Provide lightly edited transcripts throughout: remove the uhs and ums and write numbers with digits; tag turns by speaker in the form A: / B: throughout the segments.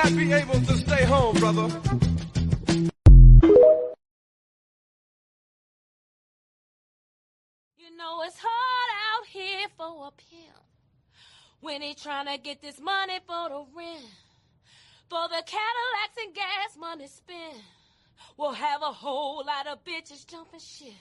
A: not be able to stay home, brother.
B: You know it's hard out here for a pimp when he trying to get this money for the rent, for the Cadillacs and gas money spent. We'll have a whole lot of bitches jumping shit.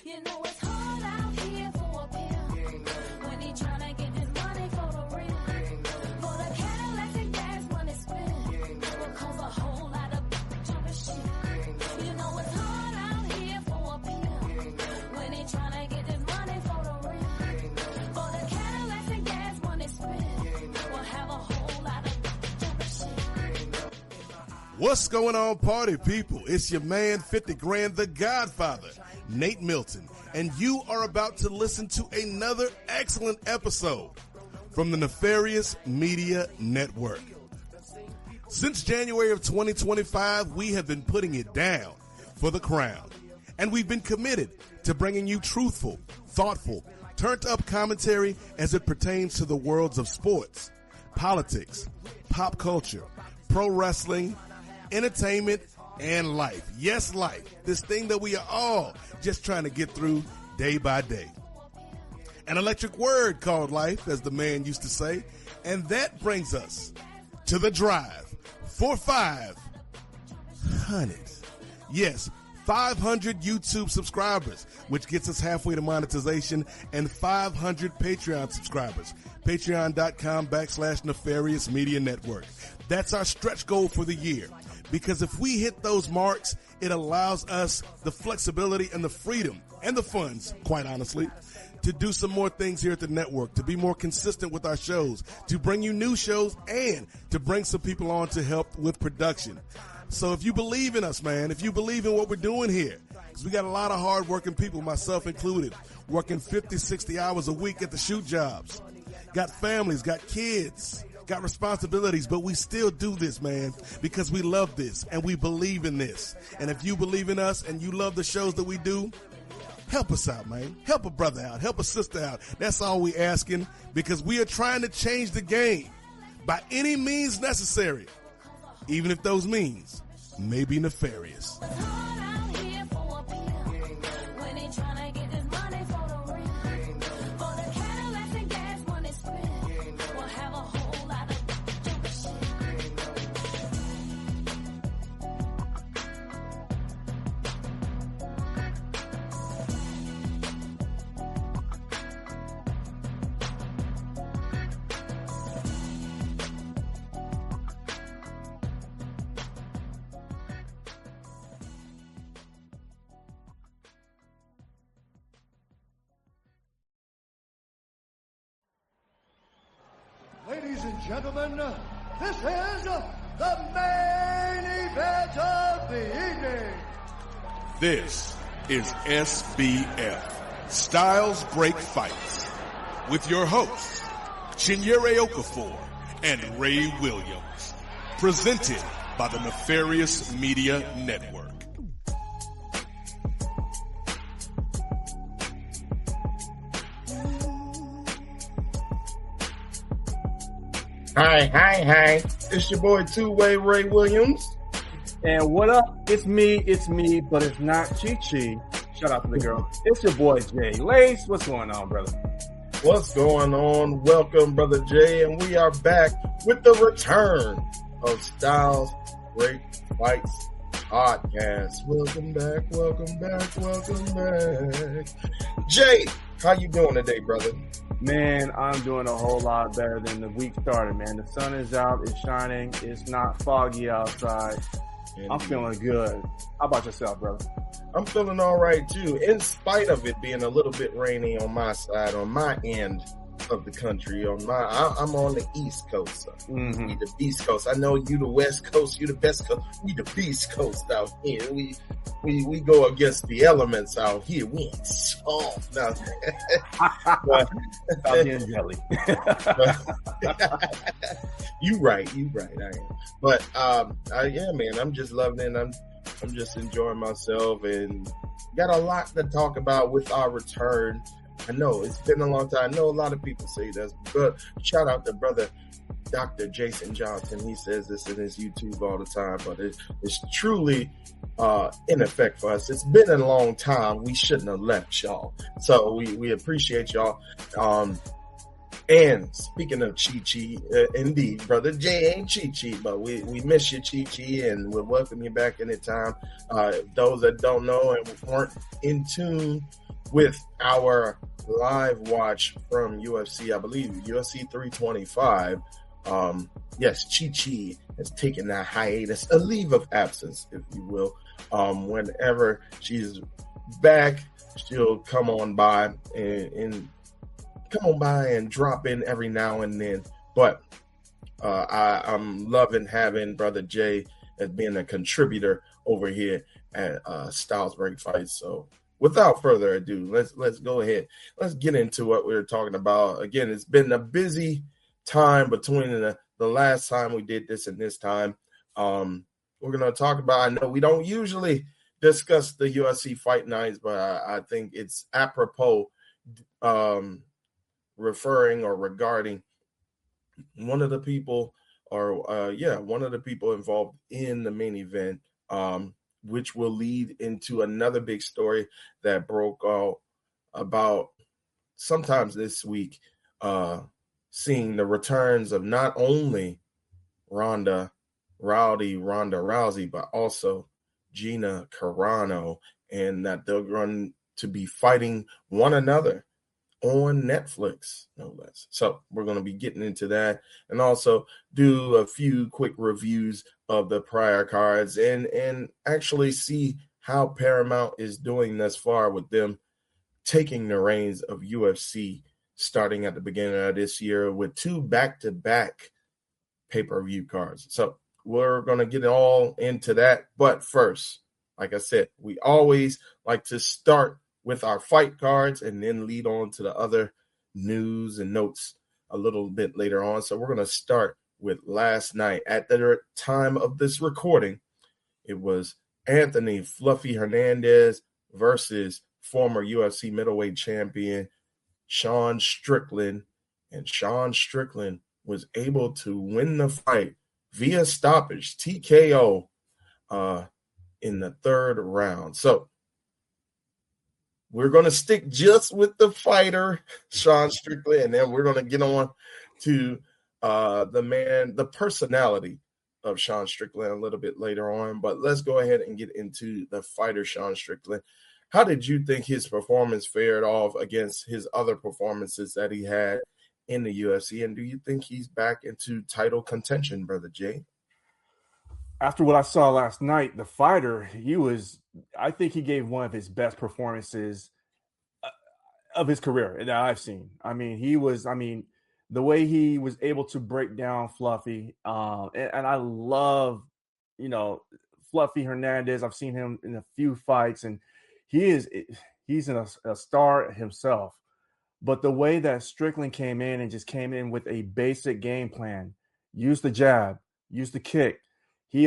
B: You know it's hard out here for a pimp when he tryna get this money for the rent, for the Cadillacs and gas money spent. Cause a whole lot of jumping shit. You know it's hard out here for a pimp when he tryna get this money for the rent, for the Cadillacs and gas money spent. We'll have a whole lot of jumping shit.
C: What's going on, party people? It's your man, 50 Grand, the Godfather, Nate Milton, and you are about to listen to another excellent episode from the Nefarious Media Network. Since January of 2025, we have been putting it down for the crown, and we've been committed to bringing you truthful, thoughtful, turned-up commentary as it pertains to the worlds of sports, politics, pop culture, pro wrestling, entertainment, and life. Yes, life. This thing that we are all just trying to get through day by day. An electric word called life, as the man used to say. And that brings us to the drive for 500. Yes, 500 YouTube subscribers, which gets us halfway to monetization, and 500 Patreon subscribers. Patreon.com/Nefarious Media Network. That's our stretch goal for the year. Because if we hit those marks, it allows us the flexibility and the freedom and the funds, quite honestly, to do some more things here at the network, to be more consistent with our shows, to bring you new shows, and to bring some people on to help with production. So if you believe in us, man, if you believe in what we're doing here, because we got a lot of hard-working people, myself included, working 50, 60 hours a week at the shoot jobs, got families, got kids, got responsibilities, but we still do this, man, because we love this and we believe in this. And if you believe in us and you love the shows that we do, help us out, man. Help a brother out. Help a sister out. That's all we asking, because we are trying to change the game by any means necessary, even if those means may be nefarious.
D: Ladies and gentlemen, this is the main event of the evening.
C: This is SBF, Styles Break Fights, with your hosts, Chinyere Okafor and Ray Williams, presented by the Nefarious Media Network.
E: Hi. It's your boy Two-Way Ray Williams.
F: And what up? It's me, but it's not Chi-Chi. Shout out to the girl. It's your boy Jey Lacey. What's going on, brother?
E: What's going on? Welcome, Brother Jay, and we are back with the return of Styles Break Fights Podcast. Welcome back. Jay, how you doing today, brother?
F: Man, I'm doing a whole lot better than the week started, man. The sun is out, it's shining, it's not foggy outside. I'm feeling good. How about yourself, brother?
E: I'm feeling all right, too, in spite of it being a little bit rainy on my side, on my end of the country. I'm on the East Coast. So we the East Coast. I know you the West Coast, you the Best Coast. We the Beast Coast out here. We go against the elements out here. We ain't soft now.
F: Stop being jelly.
E: You right. I am. But yeah, man, I'm just loving it. I'm I'm just enjoying myself and got a lot to talk about with our return. I know it's been a long time. I know a lot of people say this, but shout out to brother Dr. Jason Johnson. He says this in his YouTube all the time, but it's truly in effect for us. It's been a long time. We shouldn't have left y'all. So we appreciate y'all. And speaking of Chi, indeed, brother Jay ain't Chi, but we miss you, Chi, and we'll welcome you back anytime. Those that don't know and weren't in tune with our live watch from UFC, I believe UFC 325. Yes, Chi has taken a hiatus, a leave of absence, if you will. Whenever she's back, she'll come on by and drop in every now and then. But I'm loving having brother Jay as being a contributor over here at Styles Break Fights. So without further ado, let's go ahead. Let's get into what we were talking about. Again, it's been a busy time between the last time we did this and this time. We're going to talk about, I know we don't usually discuss the UFC Fight Nights, but I think it's apropos referring or regarding one of the people involved in the main event, which will lead into another big story that broke out about sometimes this week, seeing the returns of not only Ronda Rousey, but also Gina Carano, and that they're going to be fighting one another on Netflix, no less. So we're going to be getting into that and also do a few quick reviews of the prior cards and actually see how Paramount is doing thus far with them taking the reins of UFC starting at the beginning of this year with 2 back-to-back pay-per-view cards. So we're going to get all into that. But first, like I said, we always like to start with our fight cards and then lead on to the other news and notes a little bit later on. So we're going to start with last night. At the time of this recording, it was Anthony Fluffy Hernandez versus former UFC middleweight champion Sean Strickland. And Sean Strickland was able to win the fight via stoppage, TKO, in the 3rd round. So we're going to stick just with the fighter, Sean Strickland, and then we're going to get on to the personality of Sean Strickland a little bit later on. But let's go ahead and get into the fighter, Sean Strickland. How did you think his performance fared off against his other performances that he had in the UFC? And do you think he's back into title contention, Brother Jay?
F: After what I saw last night, the fighter, I think he gave one of his best performances of his career that I've seen. I mean, the way he was able to break down Fluffy, and I love, Fluffy Hernandez. I've seen him in a few fights, and he's a star himself. But the way that Strickland came in with a basic game plan, used the jab, used the kick. He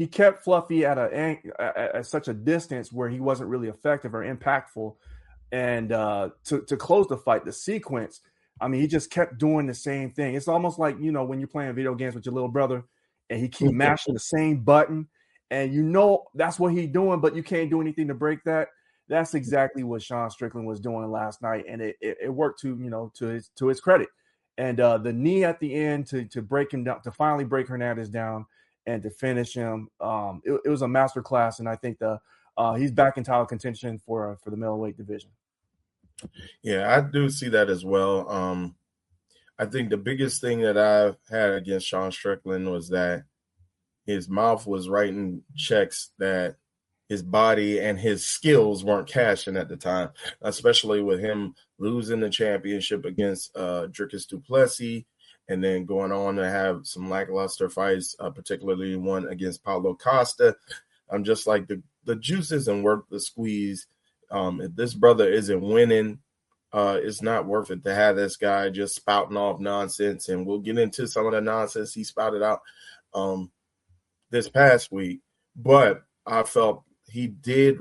F: kept Fluffy at such a distance where he wasn't really effective or impactful. And to close the fight, the sequence, I mean, he just kept doing the same thing. It's almost like, when you're playing video games with your little brother and he keep mashing the same button and that's what he's doing, but you can't do anything to break that. That's exactly what Sean Strickland was doing last night. And it worked to his credit. And the knee at the end to break him down, to finally break Hernandez down and to finish him, it was a masterclass. And I think he's back in title contention for the middleweight division.
E: Yeah, I do see that as well. I think the biggest thing that I've had against Sean Strickland was that his mouth was writing checks that his body and his skills weren't cashing at the time, especially with him losing the championship against Dricus du Plessis and then going on to have some lackluster fights, particularly one against Paulo Costa. I'm just like the juice isn't worth the squeeze. If this brother isn't winning, it's not worth it to have this guy just spouting off nonsense. And we'll get into some of the nonsense he spouted out this past week. but I felt he did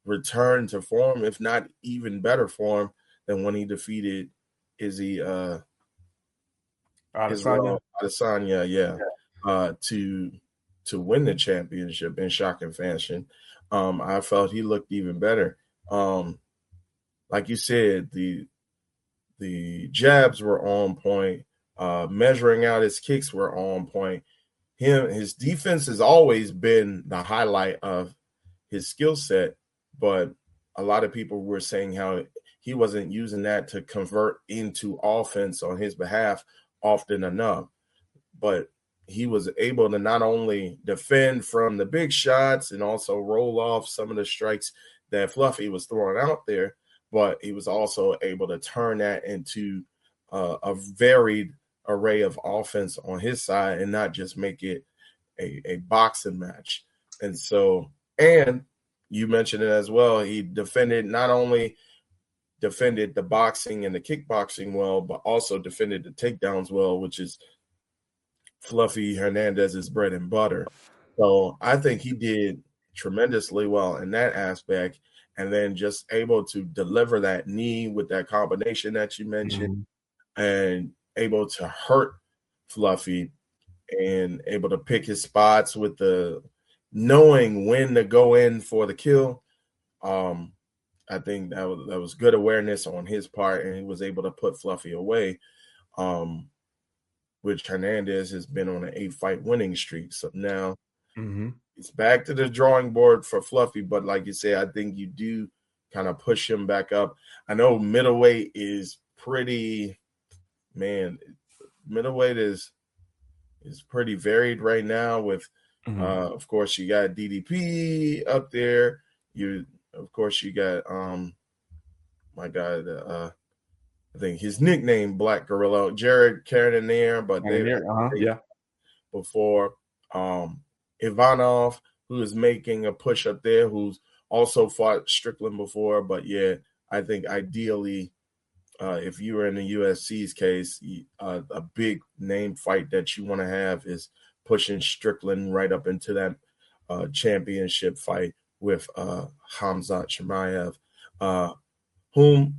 E: return to form, if not even better form than when he defeated Izzy
F: Adesanya.
E: Adesanya, to win the championship in shocking fashion. I felt he looked even better. Like you said, the jabs were on point. Measuring out his kicks were on point. His defense has always been the highlight of his skill set, but a lot of people were saying how he wasn't using that to convert into offense on his behalf often enough. But he was able to not only defend from the big shots and also roll off some of the strikes that Fluffy was throwing out there, but he was also able to turn that into a varied array of offense on his side and not just make it a boxing match. And you mentioned it as well. He not only defended the boxing and the kickboxing well, but also defended the takedowns well, which is Fluffy Hernandez's bread and butter. So I think he did tremendously well in that aspect, and then just able to deliver that knee with that combination that you mentioned, and able to hurt Fluffy and able to pick his spots with the knowing when to go in for the kill. I think that was good awareness on his part, and he was able to put Fluffy away, which Hernandez has been on an 8-fight winning streak. So now it's back to the drawing board for Fluffy, but like you say, I think you do kind of push him back up. I know middleweight is middleweight is pretty varied right now with, of course, you got DDP up there. Of course, you got, my guy, I think his nickname, Black Gorilla, Jared Cannonier, but before Ivanov, who is making a push up there, who's also fought Strickland before. But yeah, I think ideally, if you were in the UFC's case, a big name fight that you want to have is pushing Strickland right up into that championship fight with Khamzat Chimaev, whom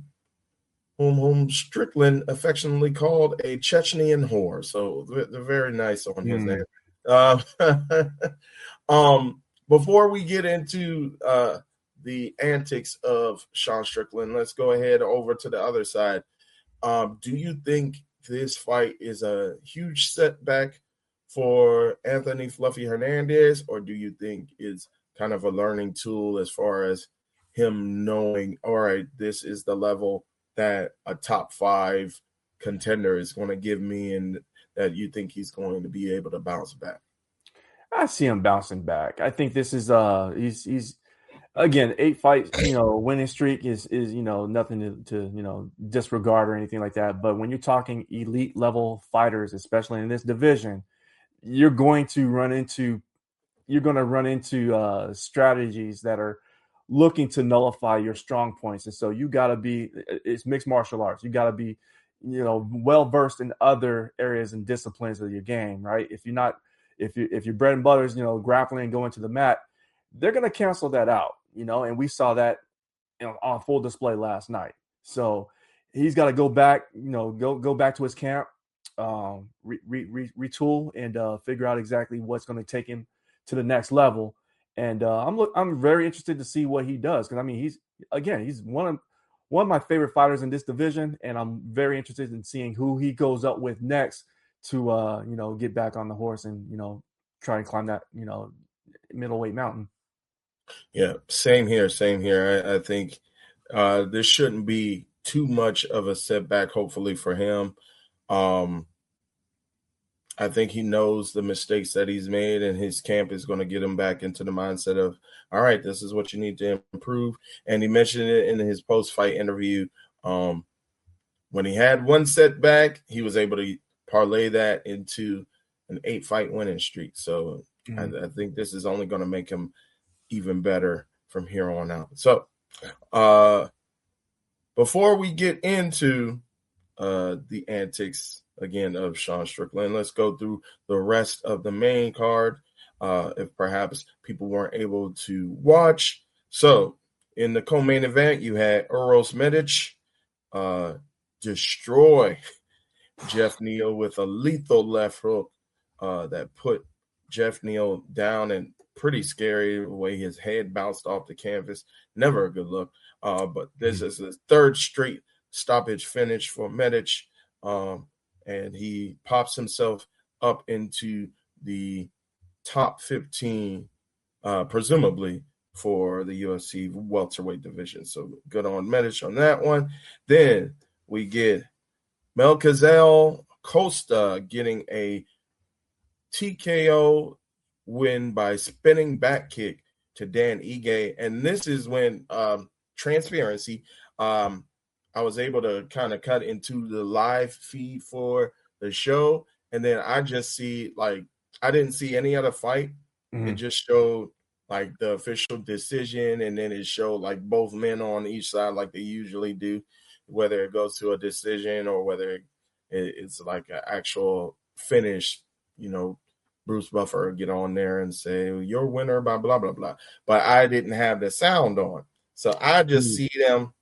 E: Strickland affectionately called a Chechnyan whore. So they're very nice on his name. Before we get into the antics of Sean Strickland, let's go ahead over to the other side. Do you think this fight is a huge setback for Anthony Fluffy Hernandez, or do you think it's kind of a learning tool as far as him knowing, all right, this is the level that a top 5 contender is going to give me, and that you think he's going to be able to bounce back?
F: I see him bouncing back. I think this is he's again 8 fights, winning streak is nothing to disregard or anything like that. But when you're talking elite level fighters, especially in this division, you're going to run into strategies that are looking to nullify your strong points. And so it's mixed martial arts. You got to be, well versed in other areas and disciplines of your game, right? If your bread and butter is, grappling and going to the mat, they're going to cancel that out, and we saw that, on full display last night. So he's got to go back, go back to his camp, retool and figure out exactly what's going to take him to the next level. And I'm very interested to see what he does, because he's one of my favorite fighters in this division, and I'm very interested in seeing who he goes up with next to get back on the horse and try and climb that middleweight mountain.
E: Yeah, same here. I think this shouldn't be too much of a setback, hopefully, for him. I think he knows the mistakes that he's made, and his camp is going to get him back into the mindset of, all right, this is what you need to improve. And he mentioned it in his post-fight interview. When he had one setback, he was able to parlay that into an 8-fight winning streak. So I think this is only going to make him even better from here on out. So before we get into the antics again of Sean Strickland, let's go through the rest of the main card. if perhaps people weren't able to watch. So in the co-main event, you had Uros Medic destroy Jeff Neal with a lethal left hook that put Jeff Neal down, and pretty scary the way his head bounced off the canvas. Never a good look. But this is his third straight stoppage finish for Medic, and he pops himself up into the top 15, presumably for the UFC welterweight division. So good on Medic on that one. Then we get Melquizael Costa getting a TKO win by spinning back kick to Dan Ige. And this is when transparency, I was able to kind of cut into the live feed for the show. And then I just see, like, I didn't see any other fight. It just showed like the official decision, and then it showed like both men on each side like they usually do, whether it goes to a decision or whether it's like an actual finish. You know, Bruce Buffer get on there and say, "Your winner," blah, blah, blah, blah. But I didn't have the sound on. So I just see them,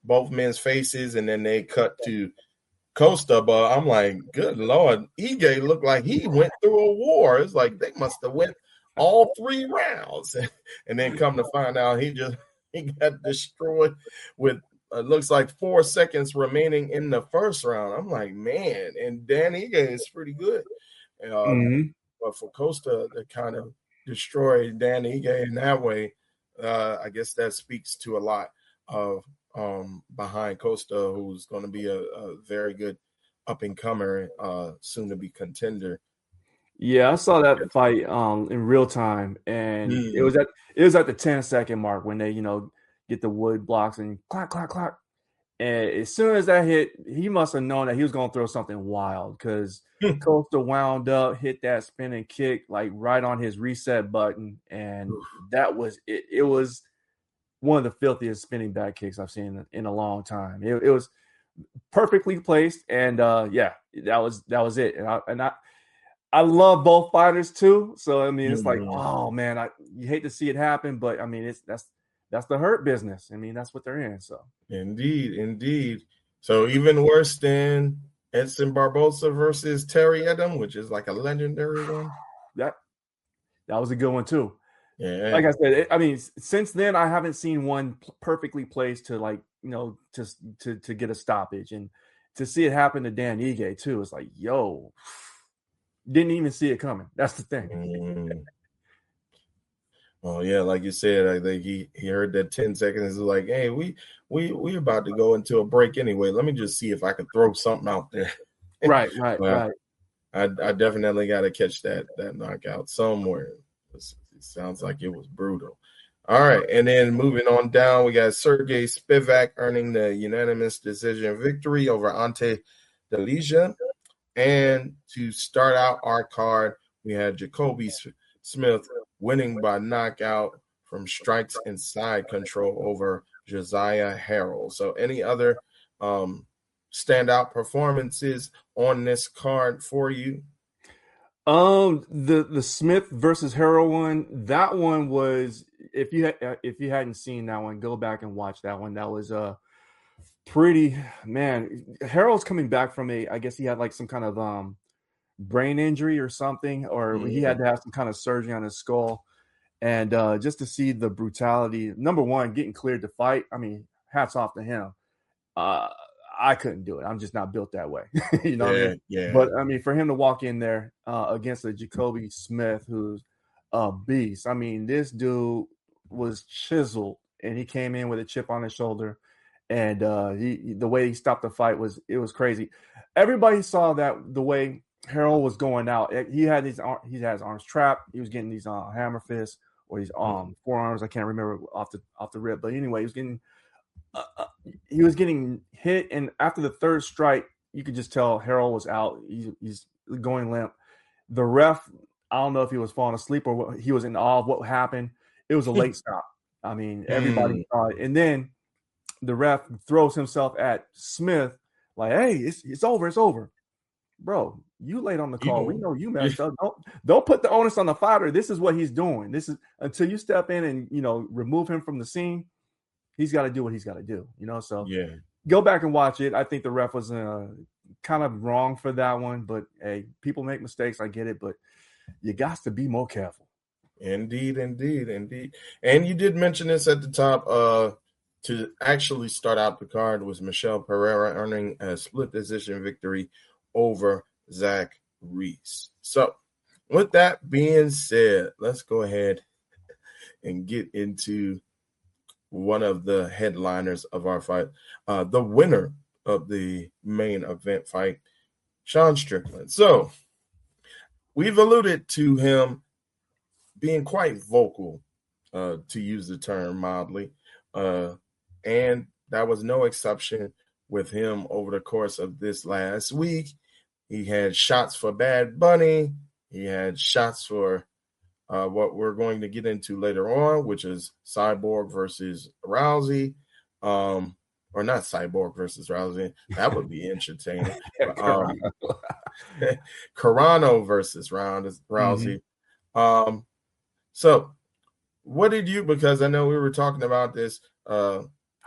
E: both men's faces, and then they cut to Costa. But I'm like, good Lord, Ige looked like he went through a war. It's like they must have went all 3 rounds. And then come to find out he got destroyed with looks like 4 seconds remaining in the first round. I'm like, man, and Dan Ige is pretty good. But for Costa to kind of destroy Dan Ige in that way, I guess that speaks to a lot of behind Costa, who's going to be a very good up-and-comer, soon-to-be contender.
F: Yeah, I saw that fight in real time, and it was at the 10-second mark when they get the wood blocks and clack clack clack. And as soon as that hit, he must have known that he was going to throw something wild, because Costa wound up, hit that spinning kick like right on his reset button, and that was it. It was one of the filthiest spinning back kicks I've seen in a long time. It was perfectly placed, and that was it. And I love both fighters too. So I mean, it's like, oh man, you hate to see it happen, but I mean, that's the hurt business. I mean, that's what they're in. So
E: indeed. So even worse than Edson Barbosa versus Terry Edom, which is like a legendary one.
F: That was a good one too.
E: Yeah.
F: Like I said, I mean, since then I haven't seen one perfectly placed to to get a stoppage, and to see it happen to Dan Ige too. It's like, yo. Didn't even see it coming. That's the thing.
E: Oh yeah, like you said, I think he heard that 10 seconds. Is like, hey, we about to go into a break anyway. Let me just see if I can throw something out there.
F: Right.
E: I definitely got to catch that knockout somewhere. It sounds like it was brutal. All right, and then moving on down, we got Sergey Spivak earning the unanimous decision victory over Ante Delija. And to start out our card, we had Jacoby Smith winning by knockout from strikes and side control over Josiah Harrell. So any other standout performances on this card for you?
F: The Smith versus Harrell one, that one was, if you hadn't seen that one, go back and watch that one. That was pretty, man. Harold's coming back from I guess he had like some kind of brain injury or something, or he had to have some kind of surgery on his skull. And just to see the brutality, number one, getting cleared to fight, I mean, hats off to him. I couldn't do it. I'm just not built that way. You know what I mean?
E: Yeah.
F: But I mean, for him to walk in there against a Jacoby Smith who's a beast. I mean, this dude was chiseled, and he came in with a chip on his shoulder. And the way he stopped the fight was crazy. Everybody saw that the way Harrell was going out. He had his arms trapped. He was getting these hammer fists or these forearms. I can't remember off the rip, but anyway, he was getting hit. And after the third strike, you could just tell Harrell was out. He's going limp. The ref, I don't know if he was falling asleep or what, he was in awe of what happened. It was a late stop. I mean, everybody saw it, and then the ref throws himself at Smith like, hey, it's over. Bro, You laid on the
E: You
F: call.
E: know.
F: We know you messed up. Don't put the onus on the fighter. This is what he's doing. This is until you step in and remove him from the scene. He's got to do what he's got to do. So
E: Yeah.
F: go back and watch it. I think the ref was kind of wrong for that one, but hey, people make mistakes. I get it, but you got to be more careful.
E: Indeed. And you did mention this at the top. To actually start out the card was Michelle Pereira earning a split decision victory over Zach Reese. So, with that being said, let's go ahead and get into one of the headliners of our fight. The winner of the main event fight, Sean Strickland. So, we've alluded to him being quite vocal, to use the term mildly, and that was no exception with him over the course of this last week. He had shots for Bad Bunny. He had shots for what we're going to get into later on, which is Cyborg versus Rousey. Or not Cyborg versus Rousey. That would be entertaining. Carano versus Rousey. Mm-hmm. So what did you, because I know we were talking about this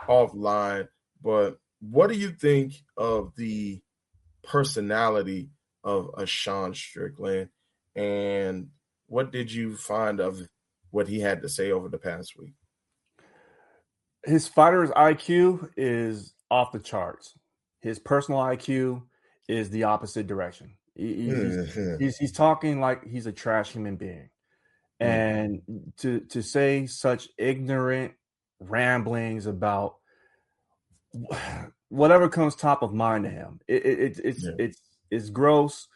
E: offline, but what do you think of the personality of a Sean Strickland, and what did you find of what he had to say over the past week?
F: His fighter's IQ is off the charts. His personal IQ is the opposite direction. He's talking like he's a trash human being. And to say such ignorant ramblings about whatever comes top of mind to him, it's gross.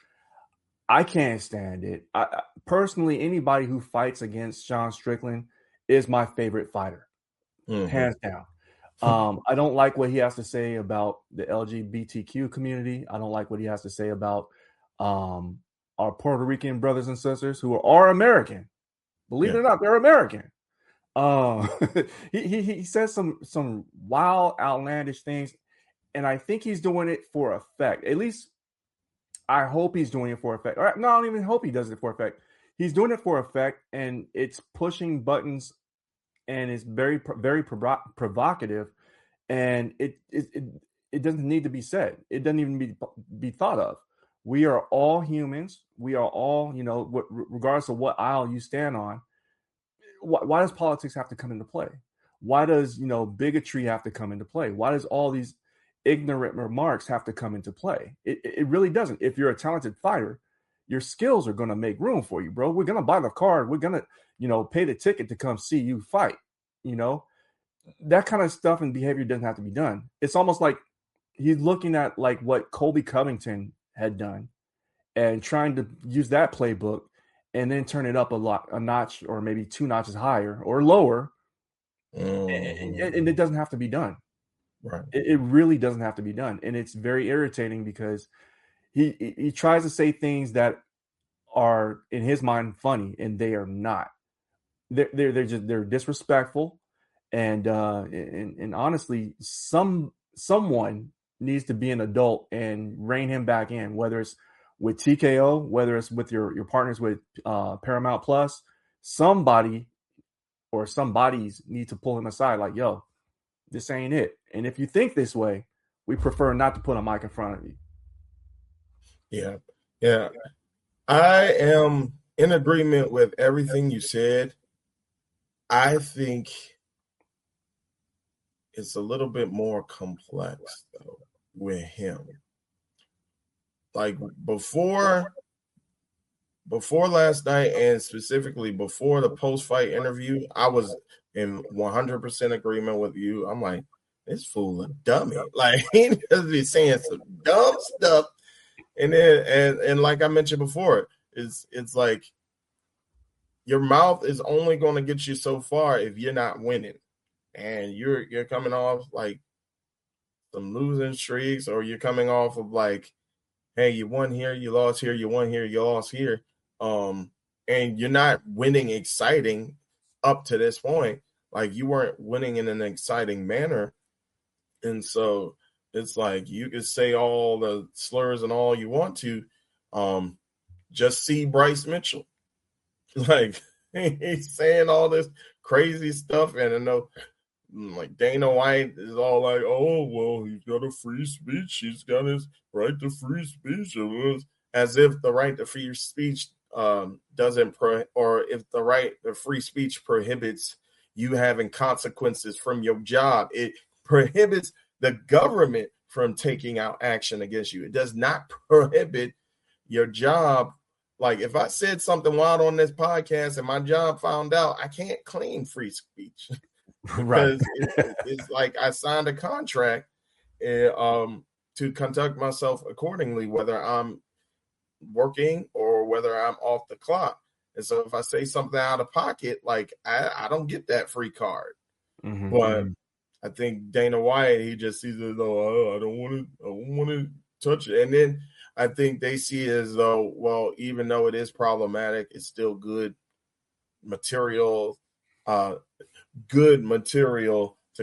F: I can't stand it. I personally, anybody who fights against Sean Strickland is my favorite fighter, hands down. I don't like what he has to say about the LGBTQ community. I don't like what he has to say about our Puerto Rican brothers and sisters who are American. Believe it or not, they're American. He says some wild, outlandish things, and I think he's doing it for effect. At least I hope he's doing it for effect. Or, no, I don't even hope he does it for effect. He's doing it for effect, and it's pushing buttons, and it's very, very provocative, and it doesn't need to be said. It doesn't even be thought of. We are all humans. We are all, regardless of what aisle you stand on. Why does politics have to come into play? Why does, bigotry have to come into play? Why does all these ignorant remarks have to come into play? It really doesn't. If you're a talented fighter, your skills are going to make room for you, bro. We're going to buy the card. We're going to, pay the ticket to come see you fight. That kind of stuff and behavior doesn't have to be done. It's almost like he's looking at like what Colby Covington had done and trying to use that playbook and then turn it up a notch or maybe 2 notches higher or lower. And it doesn't have to be done.
E: Right.
F: It really doesn't have to be done. And it's very irritating because he tries to say things that are in his mind funny, and they are not. They're disrespectful. And honestly, someone needs to be an adult and rein him back in, whether it's with TKO, whether it's with your partners with Paramount Plus. Somebody or some bodies need to pull him aside like, yo, this ain't it. And if you think this way, we prefer not to put a mic in front of you.
E: Yeah. I am in agreement with everything you said. I think it's a little bit more complex, though, with him. Like before last night, and specifically before the post-fight interview, I was in 100% agreement with you. I'm like, this fool a dummy. Like, he just be saying some dumb stuff. And then, and like I mentioned before, it's like your mouth is only going to get you so far if you're not winning. And you're coming off like some losing streaks, or you're coming off of like, hey, you won here, you lost here, you won here, you lost here. And you're not winning exciting up to this point. Like, you weren't winning in an exciting manner. And so it's like you could say all the slurs and all you want to, Just see Bryce Mitchell. Like, he's saying all this crazy stuff, and I know, like, Dana White is all like, oh, well, he's got a free speech. He's got his right to free speech. As if the right to free speech doesn't, or if the right to free speech prohibits you having consequences from your job. It prohibits the government from taking out action against you. It does not prohibit your job. Like, if I said something wild on this podcast and my job found out, I can't claim free speech. Because it's like I signed a contract to conduct myself accordingly, whether I'm working or whether I'm off the clock. And so if I say something out of pocket, like, I don't get that free card. But I think Dana White, he just sees it as though, I don't want to touch it. And then I think they see it as though, well, even though it is problematic, it's still good material to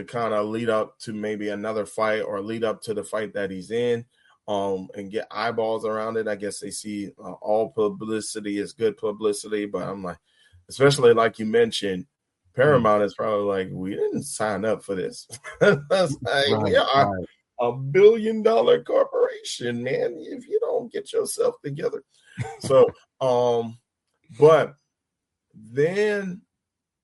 E: kind of lead up to maybe another fight or lead up to the fight that he's in, and get eyeballs around it. I guess they see all publicity is good publicity, but I'm like, especially like you mentioned, Paramount is probably like, we didn't sign up for this. We are $1 billion corporation, man. If you don't get yourself together. So, but then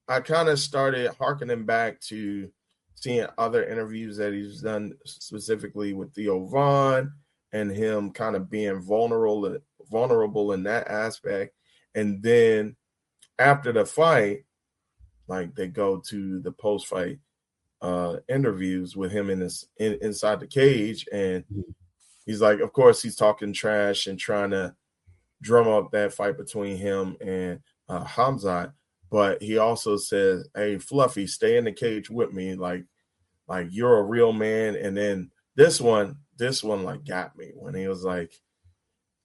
E: I kind of started hearkening back to seeing other interviews that he's done, specifically with Theo Vaughn, and him kind of being vulnerable in that aspect. And then after the fight, like, they go to the post-fight interviews with him inside the cage, and he's like, of course, he's talking trash and trying to drum up that fight between him and Hamzat. But he also says, hey, Fluffy, stay in the cage with me. Like you're a real man. And then this one like got me when he was like,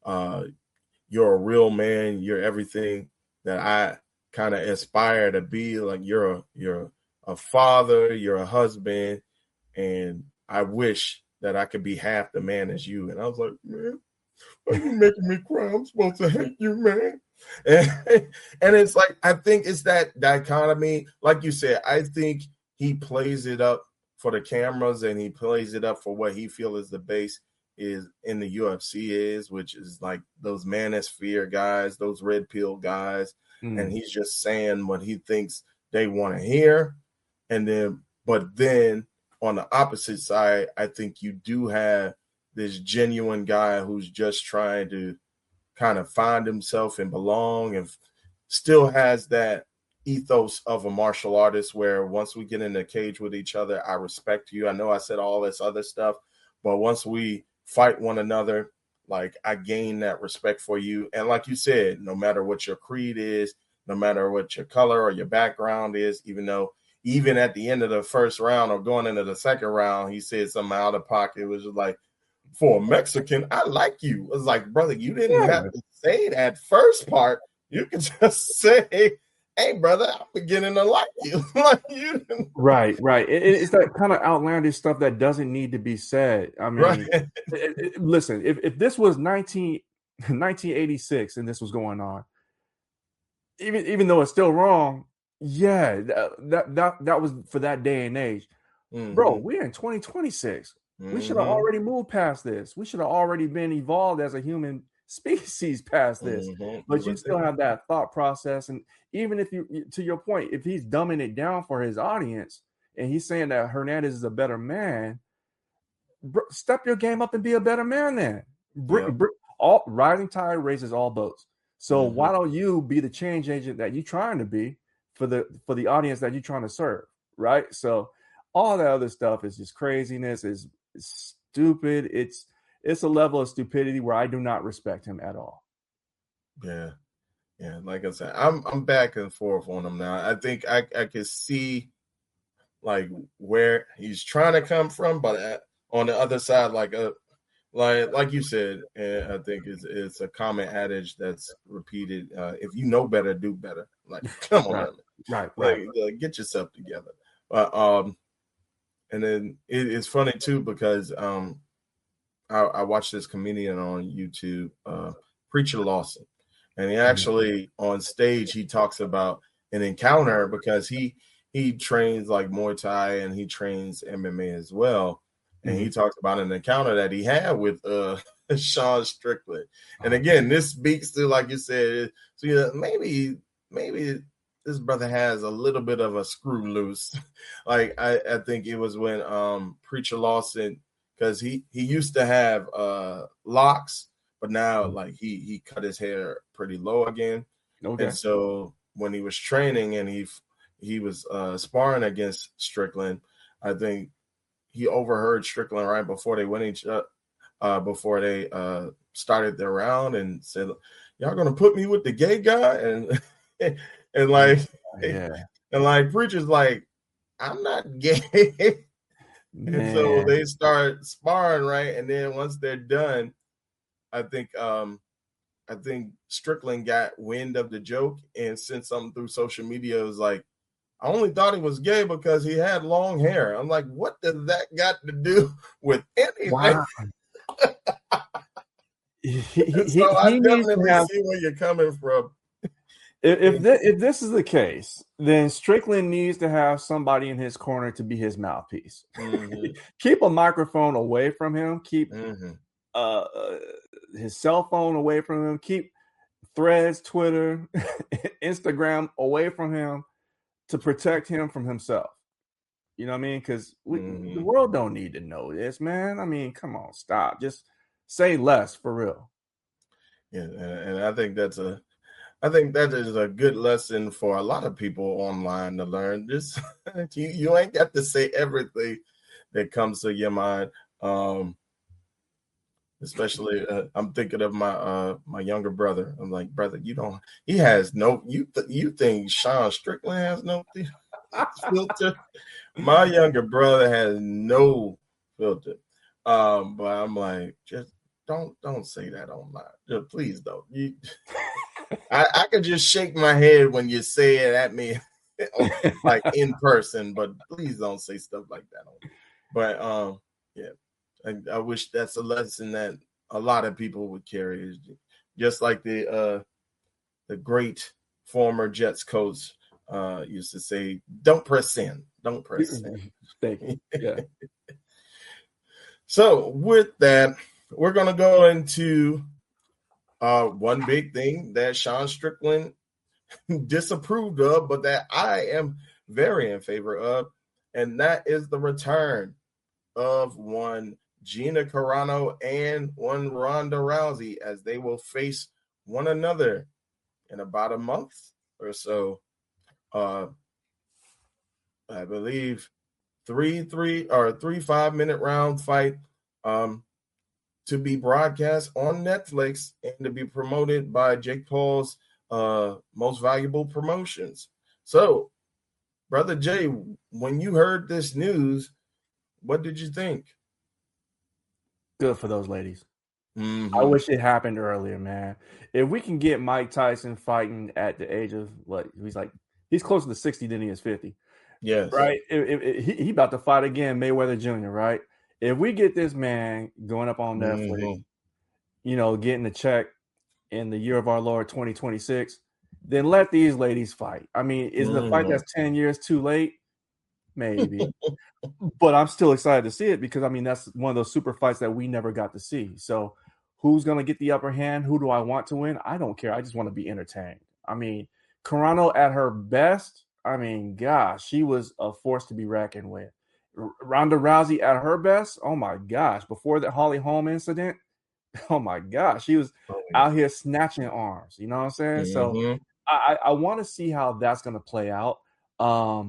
E: you're a real man. You're everything that I kind of aspire to be. Like, you're a father, you're a husband. And I wish that I could be half the man as you. And I was like, man, why are you making me cry? I'm supposed to hate you, man. And it's like, I think it's that dichotomy. Like you said, I think he plays it up for the cameras, and he plays it up for what he feels is the base is in the UFC is, which is like those manosphere guys, those red pill guys. And he's just saying what he thinks they want to hear. But then on the opposite side, I think you do have this genuine guy who's just trying to kind of find himself and belong, and still has that ethos of a martial artist, where once we get in the cage with each other, I respect you. I know I said all this other stuff, but once we fight one another, like, I gain that respect for you. And like you said, no matter what your creed is, no matter what your color or your background is, even at the end of the first round or going into the second round, he said something out of pocket. It was just like, for a Mexican, I like you. It was like, brother, you didn't have to say that first part. You could just say, hey, brother, I'm beginning to like you. Like, you didn't.
F: Right. It's that kind of outlandish stuff that doesn't need to be said. I mean, listen, if this was 1986 and this was going on, even though it's still wrong, that was for that day and age. Bro, we're in 2026. We should have already moved past this. We should have already been evolved as a human species past this. But you still have that thought process. And even if you, to your point, if he's dumbing it down for his audience and he's saying that Hernandez is a better man, step your game up and be a better man then. All rising tide raises all boats. So why don't you be the change agent that you're trying to be for the audience that you're trying to serve, right? So all that other stuff is just craziness, is stupid. It's a level of stupidity where I do not respect him at all.
E: Yeah. Like I said, I'm back and forth on him now. I think I can see like where he's trying to come from, but on the other side, like you said, I think it's a common adage that's repeated. If you know better, do better. Like, come on,
F: right.
E: Get yourself together. But and then it's funny too, because I watched this comedian on YouTube, Preacher Lawson. And he actually on stage, he talks about an encounter because he trains like Muay Thai and he trains MMA as well. And he talks about an encounter that he had with Sean Strickland. And again, this speaks to, like you said, so yeah, maybe this brother has a little bit of a screw loose. Like I think it was when Preacher Lawson, because he used to have locks, but now like he cut his hair pretty low again. Okay. And so when he was training and he was sparring against Strickland, I think he overheard Strickland right before they went before they started their round and said, "Y'all gonna put me with the gay guy?" And like and like Preacher's like, "I'm not gay." And so they start sparring, right? And then once they're done, I think Strickland got wind of the joke and sent something through social media. It was like, "I only thought he was gay because he had long hair." I'm like, what does that got to do with anything? Wow. So I definitely see where you're coming from.
F: If this is the case, then Strickland needs to have somebody in his corner to be his mouthpiece. Keep a microphone away from him. Keep his cell phone away from him. Keep Threads, Twitter, Instagram away from him to protect him from himself. You know what I mean? Because the world don't need to know this, man. I mean, come on, stop. Just say less for real.
E: Yeah, and I think that is a good lesson for a lot of people online to learn. Just you ain't got to say everything that comes to your mind. Especially, I'm thinking of my younger brother. I'm like, brother, he has no. You think Sean Strickland has no filter? My younger brother has no filter. But I'm like, just don't say that online. Just, please don't. I could just shake my head when you say it at me, like in person. But please don't say stuff like that. But yeah, I wish that's a lesson that a lot of people would carry. Just like the great former Jets coach used to say, "Don't press send. Don't press send."
F: Thank you. Yeah.
E: So with that, we're gonna go into one big thing that Sean Strickland disapproved of, but that I am very in favor of, and that is the return of one Gina Carano and one Ronda Rousey, as they will face one another in about a month or so. I believe three 5-minute round fight to be broadcast on Netflix and to be promoted by Jake Paul's Most Valuable Promotions. So, Brother Jay, when you heard this news, what did you think?
F: Good for those ladies. I wish it happened earlier, man. If we can get Mike Tyson fighting at the age of he's closer to 60 than he is 50.
E: Yes.
F: Right? He about to fight again, Mayweather Jr., right? If we get this man going up on Netflix, getting the check in the year of our Lord 2026, then let these ladies fight. I mean, is the fight that's 10 years too late? Maybe. But I'm still excited to see it because, I mean, that's one of those super fights that we never got to see. So who's going to get the upper hand? Who do I want to win? I don't care. I just want to be entertained. I mean, Carano at her best, I mean, gosh, she was a force to be reckoned with. Ronda Rousey at her best, oh my gosh, before the Holly Holm incident, oh my gosh, she was out here snatching arms. You know what I'm saying? So I want to see how that's going to play out. I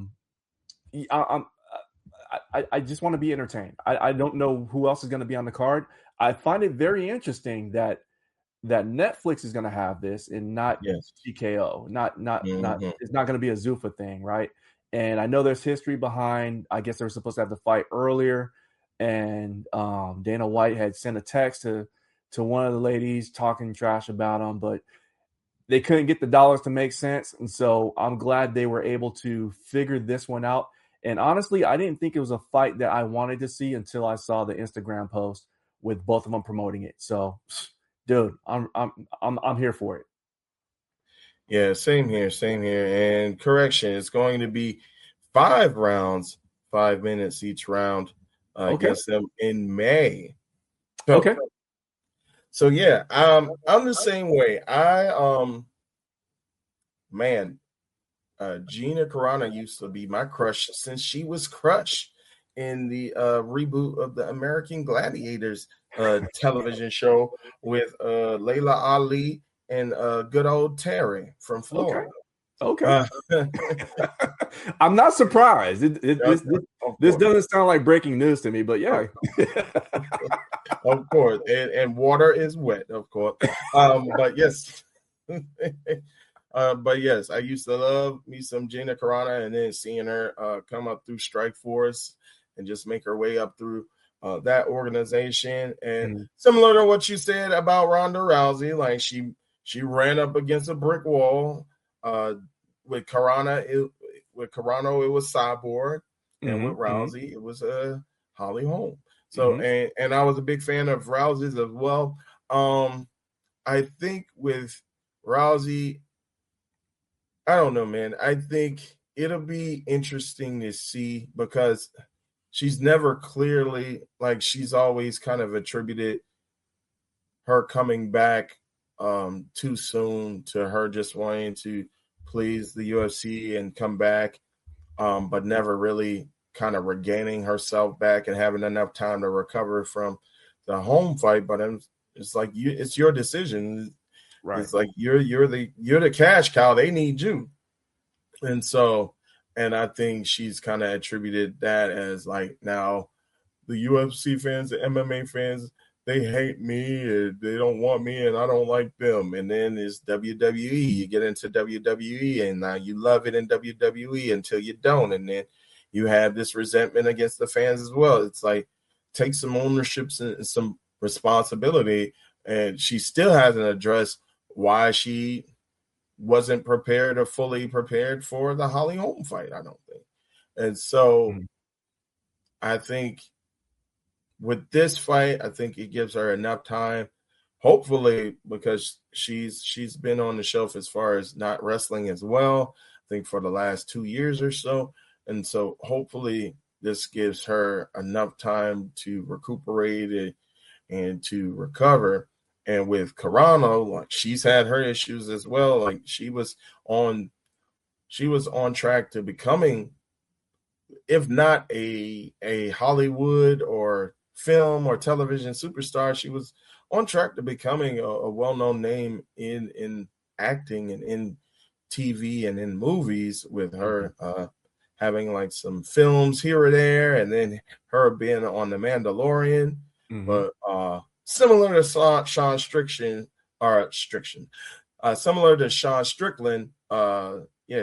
F: just want to be entertained. I don't know who else is going to be on the card. I find it very interesting that Netflix is going to have this and not TKO. Not it's not going to be a Zuffa thing, right? And I know there's history behind. I guess they were supposed to have the fight earlier, and Dana White had sent a text to one of the ladies talking trash about them, but they couldn't get the dollars to make sense. And so I'm glad they were able to figure this one out. And honestly, I didn't think it was a fight that I wanted to see until I saw the Instagram post with both of them promoting it. So dude, I'm here for it.
E: Yeah, same here. And correction, it's going to be 5 rounds, 5 minutes each round against them in May.
F: Okay.
E: So yeah, I'm the same way. Gina Carano used to be my crush since she was Crush in the reboot of the American Gladiators television show with Layla Ali and good old Terry from Florida.
F: Okay. I'm not surprised. This doesn't sound like breaking news to me, but yeah.
E: Of course. And water is wet, of course. But yes. But yes, I used to love me some Gina Carano, and then seeing her come up through Strike Force and just make her way up through that organization. And similar to what you said about Ronda Rousey, like she ran up against a brick wall. With Carano, it was Cyborg, and with Rousey, it was Holly Holm. So and I was a big fan of Rousey's as well. I think with Rousey, I don't know, man. I think it'll be interesting to see because she's never clearly, like, she's always kind of attributed her coming back too soon to her just wanting to please the UFC and come back, but never really kind of regaining herself back and having enough time to recover from the home fight. But it's like it's your decision. Right. It's like you're the cash cow. They need you. And so, and I think she's kind of attributed that as like, now the UFC fans, the MMA fans, they hate me, and they don't want me, and I don't like them. And then it's WWE. You get into WWE, and now you love it in WWE until you don't. And then you have this resentment against the fans as well. It's like, take some ownership and some responsibility. And she still hasn't addressed why she wasn't prepared or fully prepared for the Holly Holm fight, I don't think. And so I think with this fight, I think it gives her enough time, hopefully, because she's been on the shelf as far as not wrestling as well, I think, for the last 2 years or so. And so hopefully this gives her enough time to recuperate and to recover. And with Carano, like, she's had her issues as well. Like, she was on track to becoming, if not a Hollywood or film or television superstar, she was on track to becoming a well-known name in acting and in TV and in movies, with her having like some films here or there, and then her being on The Mandalorian. But similar to Sean Strickland, similar to Sean Strickland,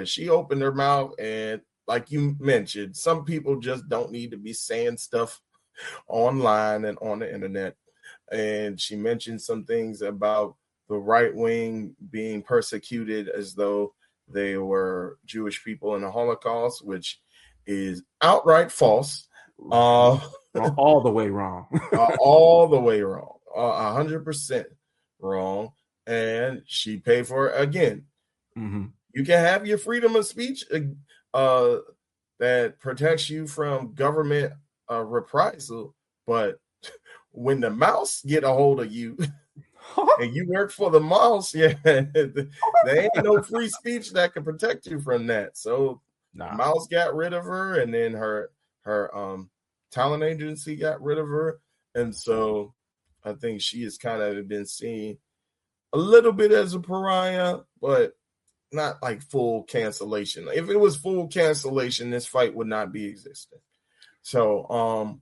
E: she opened her mouth, and like you mentioned, some people just don't need to be saying stuff online and on the internet. And she mentioned some things about the right wing being persecuted as though they were Jewish people in the Holocaust, which is outright false.
F: All the way wrong.
E: All the way wrong. 100% wrong. And she paid for it again. You can have your freedom of speech that protects you from government reprisal, but when the mouse get a hold of you and you work for the mouse, there ain't no free speech that can protect you from that. So the mouse got rid of her, and then her talent agency got rid of her. And so I think she has kind of been seen a little bit as a pariah, but not like full cancellation. If it was full cancellation, this fight would not be existing. So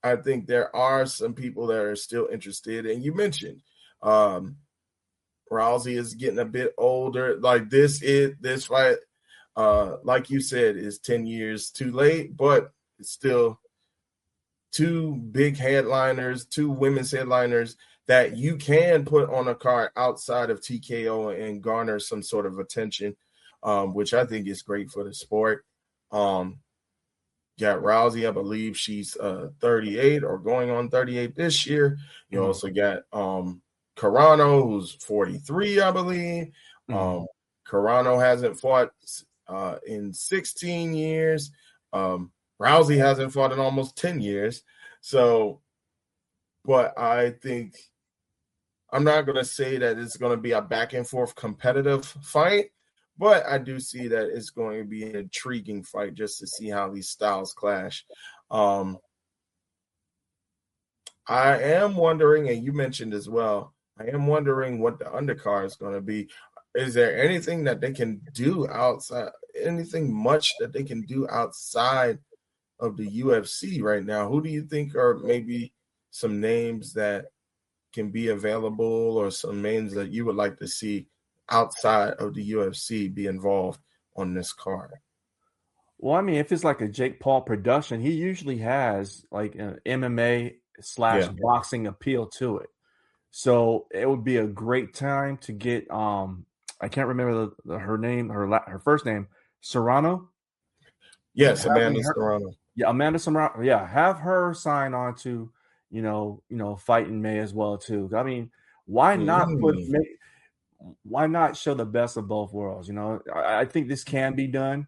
E: I think there are some people that are still interested. And you mentioned Rousey is getting a bit older. Like, this fight, like you said, is 10 years too late, but it's still two big headliners, two women's headliners that you can put on a card outside of TKO and garner some sort of attention, which I think is great for the sport. Got Rousey, I believe she's 38 or going on 38 this year. You also got Carano, who's 43, I believe. Carano hasn't fought in 16 years. Rousey hasn't fought in almost 10 years. So, but I think I'm not going to say that it's going to be a back and forth competitive fight, but I do see that it's going to be an intriguing fight just to see how these styles clash. I am wondering, and you mentioned as well, I am wondering what the undercard is going to be. Is there anything that they can do outside, anything much that they can do outside of the UFC right now? Who do you think are maybe some names that can be available, or some names that you would like to see outside of the UFC be involved on this card?
F: Well, I mean, if it's like a Jake Paul production, he usually has like an MMA / boxing appeal to it. So it would be a great time to get I can't remember her name, her first name, Serrano.
E: Yes, Amanda Serrano.
F: Yeah, Amanda Serrano. Yeah, have her sign on to, Fight in May as well too. I mean, why not why not show the best of both worlds? I think this can be done,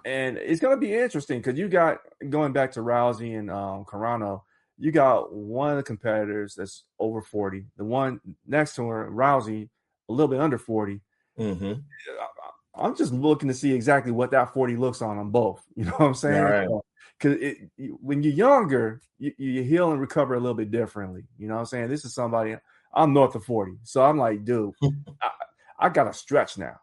F: and it's going to be interesting because you got, going back to Rousey and Carano, you got one of the competitors that's over 40. The one next to her, Rousey, a little bit under 40. I'm just looking to see exactly what that 40 looks on both. You know what I'm saying? Because when you're younger, you heal and recover a little bit differently. You know what I'm saying? This is somebody, I'm north of 40. So I'm like, dude, I got to stretch now.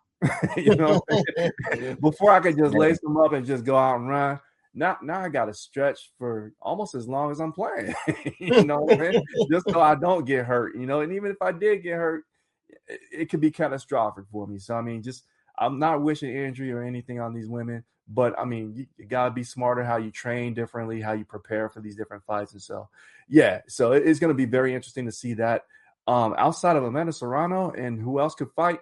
F: You know what I'm saying? Before I could just lace them up and just go out and run. Now I got to stretch for almost as long as I'm playing. You know what I mean? Just so I don't get hurt, and even if I did get hurt, it could be catastrophic for me. So, I mean, I'm not wishing injury or anything on these women, but I mean, you got to be smarter how you train differently, how you prepare for these different fights. And so, yeah, so it's going to be very interesting to see that. Outside of Amanda Serrano and who else could fight,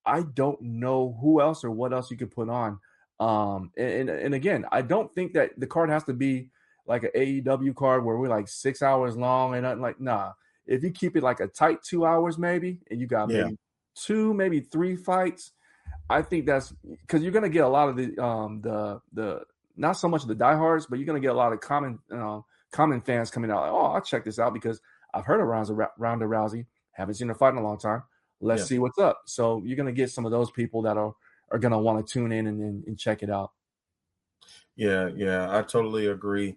F: I don't know who else or what else you could put on. And again, I don't think that the card has to be like an AEW card where we're like 6 hours long and nothing. Like, nah. If you keep it like a tight 2 hours maybe, and you got maybe 2, maybe 3 fights, I think that's because you're going to get a lot of the not so much the diehards, but you're going to get a lot of common fans coming out. Like, oh, I'll check this out because I've heard of Ronda Rousey, haven't seen her fight in a long time. Let's see what's up. So you're going to get some of those people that are going to want to tune in and check it out.
E: Yeah, I totally agree.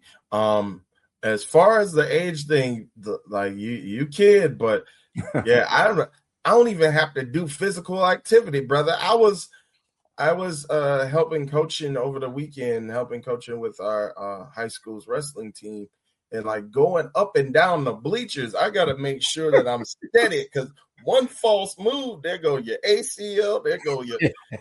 E: As far as the age thing, like you kid, but yeah, I don't even have to do physical activity, brother. I was helping coaching over the weekend, with our high school's wrestling team, and like going up and down the bleachers. I got to make sure that I'm steady because one false move, there go your ACL, there go your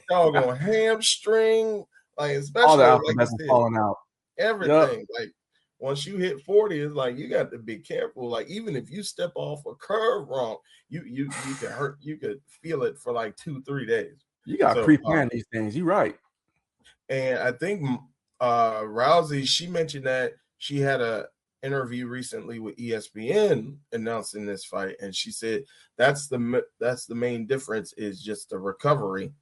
E: doggone hamstring, like especially
F: all the
E: like
F: falling out,
E: everything. Like once you hit 40, it's like you got to be careful. Like even if you step off a curve wrong, you can hurt. You could feel it for like 2-3 days.
F: You got to pre-plan these things. You're right.
E: And I think Rousey, she mentioned that she had a interview recently with ESPN announcing this fight, and she said that's the main difference is just the recovery.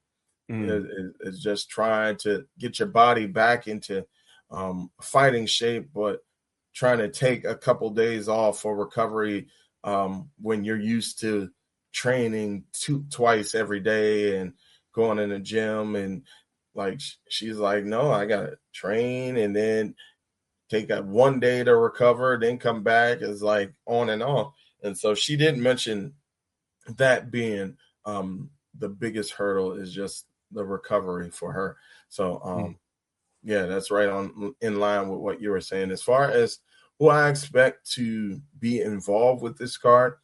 E: Is just trying to get your body back into fighting shape, but trying to take a couple days off for recovery when you're used to training twice every day and going in the gym. And like she's like, no, I gotta train and then take one day to recover, then come back. Is like on and off. And so she did mention that being the biggest hurdle is just the recovery for her. So yeah, that's right in line with what you were saying. As far as who I expect to be involved with this card,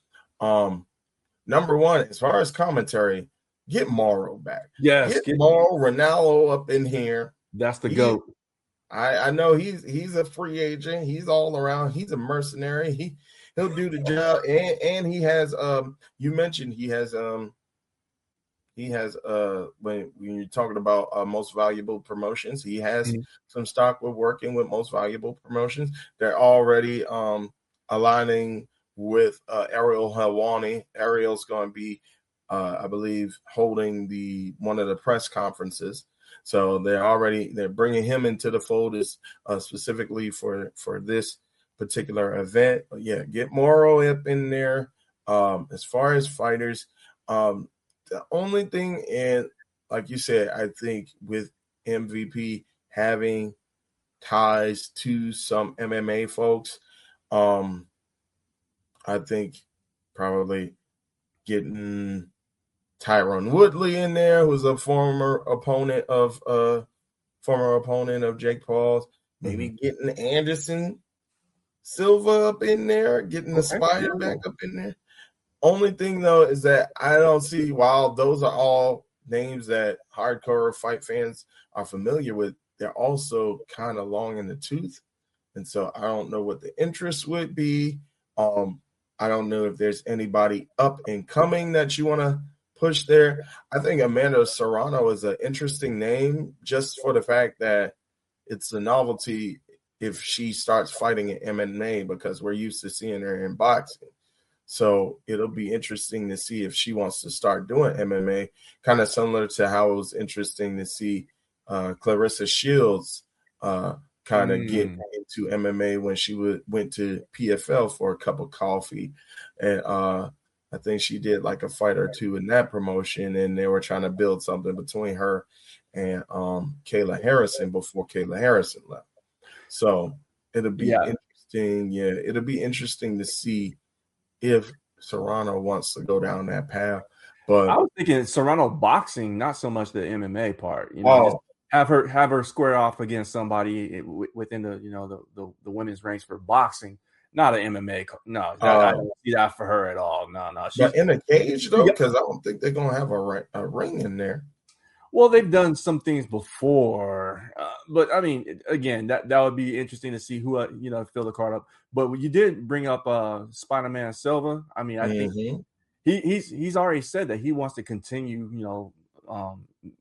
E: number one, as far as commentary, get Morrow back.
F: Yes,
E: get Morrow Ronaldo up in here.
F: That's the GOAT.
E: I know he's a free agent. He's all around. He's a mercenary. He'll do the job. And he has you mentioned he has when you're talking about most valuable promotions, he has some stock with working with most valuable promotions. They're already aligning with Ariel Helwani. Ariel's going to be, I believe, holding one of the press conferences. So they're bringing him into the fold specifically for this particular event. But yeah, get Morrow up in there. As far as fighters, the only thing, and like you said, I think with MVP having ties to some MMA folks, I think probably getting Tyron Woodley in there, who's a former opponent of Jake Paul's. Maybe getting Anderson Silva up in there, getting the Spider back up in there. Only thing though is that I don't see, while those are all names that hardcore fight fans are familiar with, they're also kind of long in the tooth. And so I don't know what the interest would be. I don't know if there's anybody up and coming that you want to push there. I think Amanda Serrano is an interesting name just for the fact that it's a novelty if she starts fighting in MMA, because we're used to seeing her in boxing. So it'll be interesting to see if she wants to start doing MMA, kind of similar to how it was interesting to see Clarissa Shields kind of get into MMA when she went to PFL for a cup of coffee. And I think she did like a fight or two in that promotion, and they were trying to build something between her and Kayla Harrison before Kayla Harrison left. So it'll be interesting. Yeah, it'll be interesting to see if Serrano wants to go down that path. But
F: I was thinking Serrano boxing, not so much the MMA part. Just have her square off against somebody within the the women's ranks for boxing, not an MMA. No, I don't see that for her at all. No.
E: But in a cage though, because I don't think they're gonna have a ring in there.
F: Well, they've done some things before, but I mean, again, that would be interesting to see who fill the card up. But you did bring up Spider-Man Silva. I mean, I think he's already said that he wants to continue,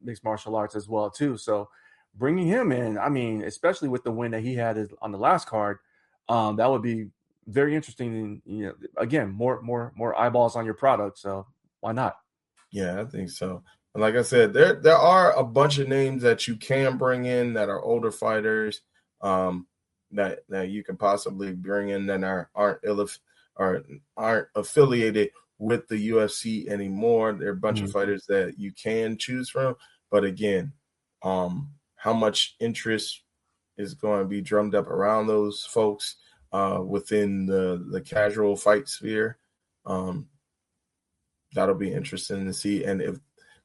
F: mixed martial arts as well too. So bringing him in, I mean, especially with the win that he had on the last card, that would be very interesting. And again, more eyeballs on your product. So why not?
E: Yeah, I think so. And like I said, there are a bunch of names that you can bring in that are older fighters, that you can possibly bring in that aren't affiliated with the UFC anymore. There are a bunch of fighters that you can choose from. But again, how much interest is going to be drummed up around those folks within the casual fight sphere? That'll be interesting to see. And if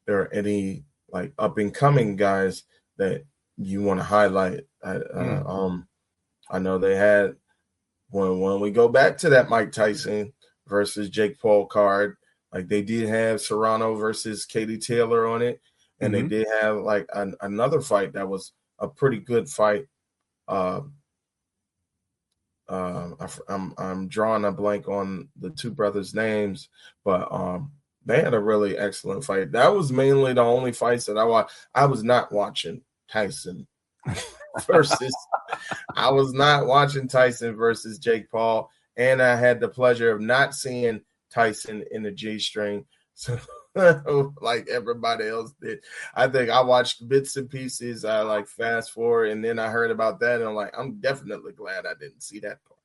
E: there are any like up and coming guys that you want to highlight, I know they had when we go back to that Mike Tyson versus Jake Paul card, like they did have Serrano versus Katie Taylor on it, and they did have like another fight that was a pretty good fight. I'm drawing a blank on the two brothers' names, but they had a really excellent fight. That was mainly the only fights that I watched. I was not watching Tyson versus Jake Paul, and I had the pleasure of not seeing Tyson in the G-string, so like everybody else did. I think I watched bits and pieces. I like fast forward, and then I heard about that, and I'm like, I'm definitely glad I didn't see that part.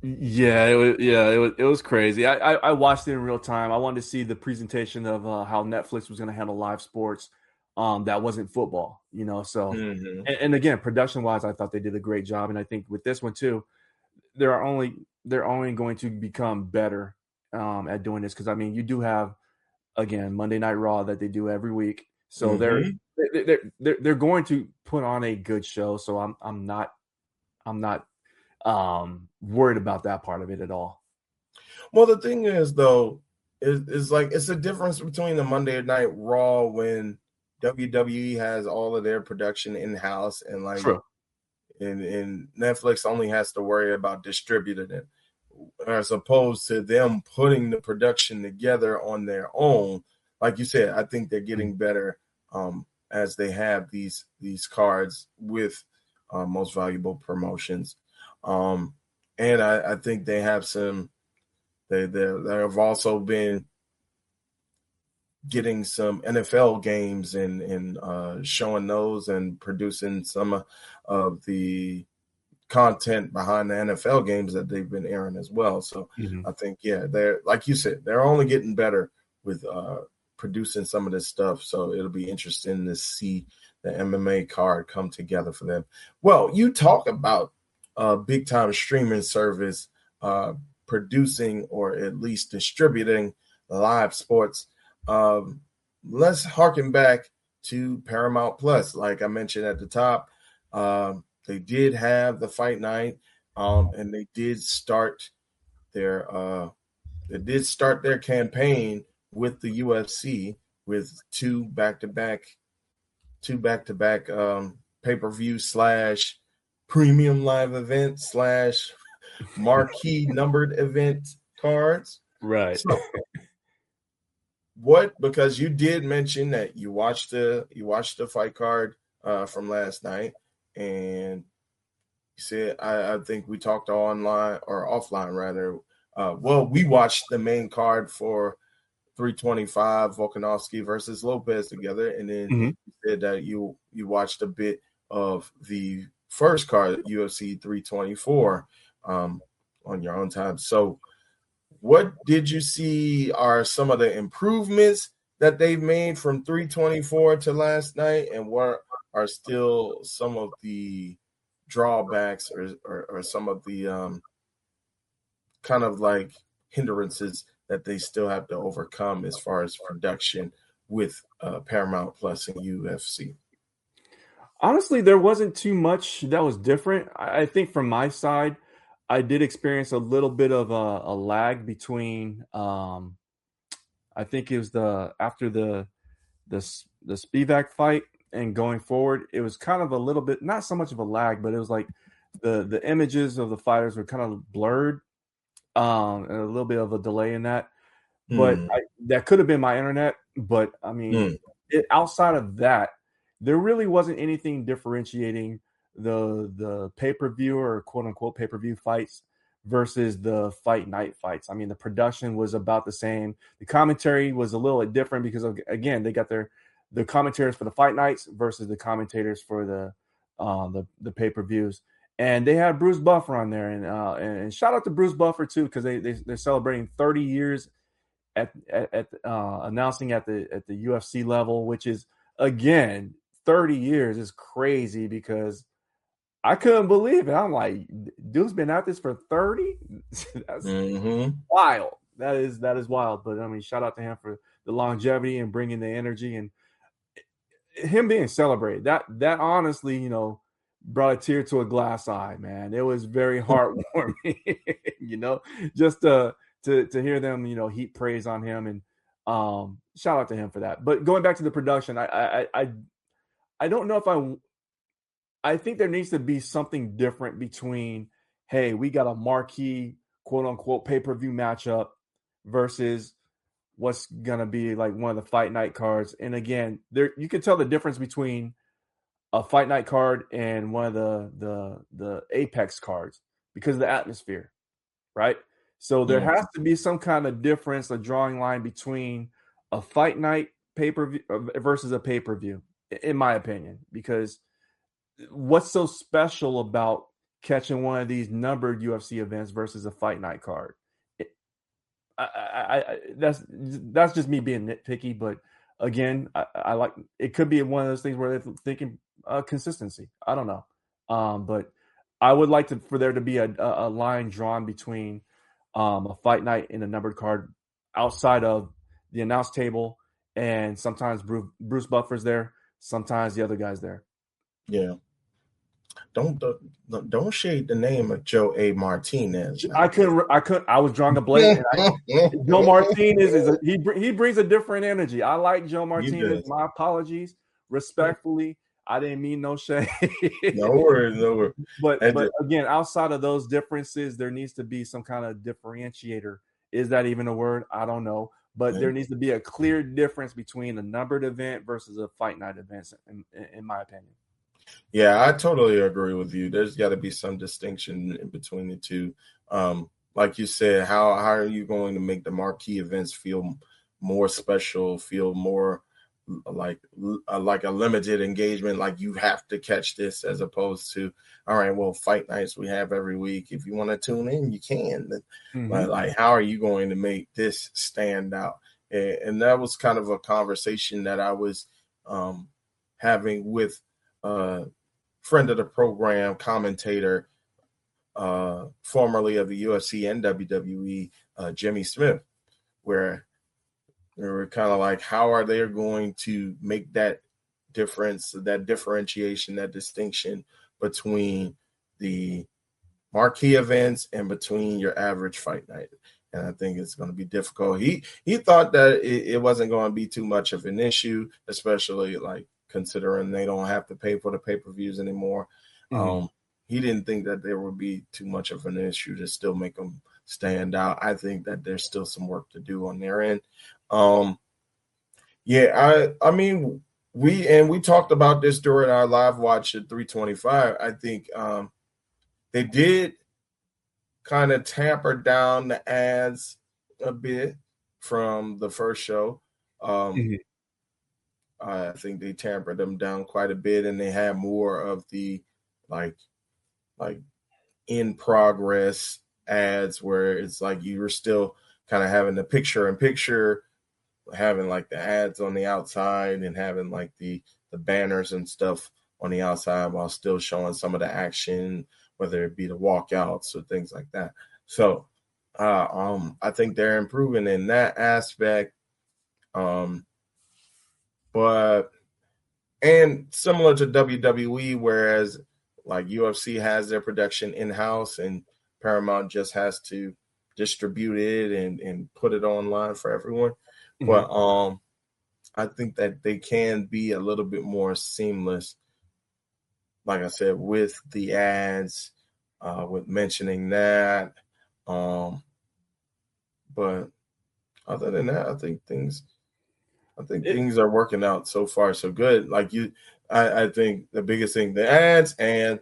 F: Yeah, it was crazy. I watched it in real time. I wanted to see the presentation of how Netflix was going to handle live sports that wasn't football, so and again, production wise, I thought they did a great job. And I think with this one too, they're only going to become better at doing this, because I mean, you do have, again, Monday Night Raw that they do every week, so they're going to put on a good show. So I'm not worried about that part of it at all.
E: Well, the thing is, though, is like it's a difference between the Monday Night Raw when WWE has all of their production in house, and like, and Netflix only has to worry about distributing it, as opposed to them putting the production together on their own. Like you said, I think they're getting better as they have these cards with most valuable promotions. And I think they have some They have also been getting some NFL games and showing those and producing some of the content behind the NFL games that they've been airing as well. So I think, they're, like you said, they're only getting better with producing some of this stuff. So it'll be interesting to see the MMA card come together for them. Well, you talk about big time streaming service producing or at least distributing live sports. Let's harken back to Paramount Plus. Like I mentioned at the top, they did have the Fight Night, and they did start their campaign with the UFC with two back-to-back pay-per-view / premium live event / marquee numbered event cards.
F: Right.
E: So, because you did mention that you watched the fight card from last night, and you said I think we talked online or offline rather. We watched the main card for 325 Volkanovski versus Lopez together, and then you said that you watched a bit of the first card, UFC 324, on your own time. So what did you see are some of the improvements that they've made from 324 to last night, and what are still some of the drawbacks or some of the kind of like hindrances that they still have to overcome as far as production with Paramount Plus and UFC?
F: Honestly, there wasn't too much that was different. I think from my side, I did experience a little bit of a lag between. I think it was after the Spivak fight and going forward, it was kind of a little bit, not so much of a lag, but it was like the images of the fighters were kind of blurred, and a little bit of a delay in that. But that could have been my internet. But I mean, outside of that, there really wasn't anything differentiating the pay-per-view or quote unquote pay-per-view fights versus the fight night fights. I mean, the production was about the same. The commentary was a little bit different because again, they got the commentators for the fight nights versus the commentators for the pay-per-views. And they had Bruce Buffer on there, and shout out to Bruce Buffer too, because they're celebrating 30 years at announcing at the UFC level, which is, again, 30 years is crazy because I couldn't believe it. I'm like, dude's been at this for 30. That's wild. That is wild. But I mean, shout out to him for the longevity and bringing the energy and him being celebrated. That honestly, brought a tear to a glass eye, man. It was very heartwarming, just to hear them, heap praise on him, and shout out to him for that. But going back to the production, I don't know if I think there needs to be something different between, hey, we got a marquee quote unquote pay-per-view matchup versus what's gonna be like one of the fight night cards. And again, you can tell the difference between a fight night card and one of the Apex cards because of the atmosphere, right? So there has to be some kind of difference, a drawing line between a fight night pay-per-view versus a pay-per-view, in my opinion, because what's so special about catching one of these numbered UFC events versus a fight night card? That's just me being nitpicky, but again, I like, it could be one of those things where they're thinking consistency. I don't know, but I would like for there to be a line drawn between a fight night and a numbered card outside of the announce table, and sometimes Bruce Buffer's there, sometimes the other guy's there.
E: Yeah. Don't shade the name of Joe A. Martinez.
F: I couldn't. I was drawing a blank. Joe Martinez he brings a different energy. I like Joe Martinez. My apologies, respectfully. I didn't mean no shade.
E: No worries.
F: But again, outside of those differences, there needs to be some kind of differentiator. Is that even a word? I don't know. But there needs to be a clear difference between a numbered event versus a fight night event, in my opinion. Yeah,
E: I totally agree with you. There's got to be some distinction in between the two. like you said, how are you going to make the marquee events feel more special, feel more like a limited engagement, like you have to catch this, as opposed to, all right, well, fight nights we have every week. If you want to tune in, you can. But like, how are you going to make this stand out? And that was kind of a conversation that I was having with a friend of the program, commentator, formerly of the UFC and WWE, Jimmy Smith, where we were kind of like, how are they going to make that difference, that differentiation, that distinction between the marquee events and between your average fight night? And I think it's going to be difficult. He thought that it wasn't going to be too much of an issue, especially like considering they don't have to pay for the pay-per-views anymore. He didn't think that there would be too much of an issue to still make them stand out. I think that there's still some work to do on their end. I mean, we talked about this during our live watch at 325. I think they did kind of tamper down the ads a bit from the first show. I think they tampered them down quite a bit, and they had more of the like in progress ads where it's like you were still kind of having the picture in picture, having like the ads on the outside and having like the banners and stuff on the outside while still showing some of the action, whether it be the walkouts or things like that. So I think they're improving in that aspect. But and similar to WWE, whereas like UFC has their production in-house and Paramount just has to distribute it and put it online for everyone. But I think that they can be a little bit more seamless, like I said, with the ads, with mentioning that. But other than that, I think things are working out so far so good. Like I think the biggest thing, the ads and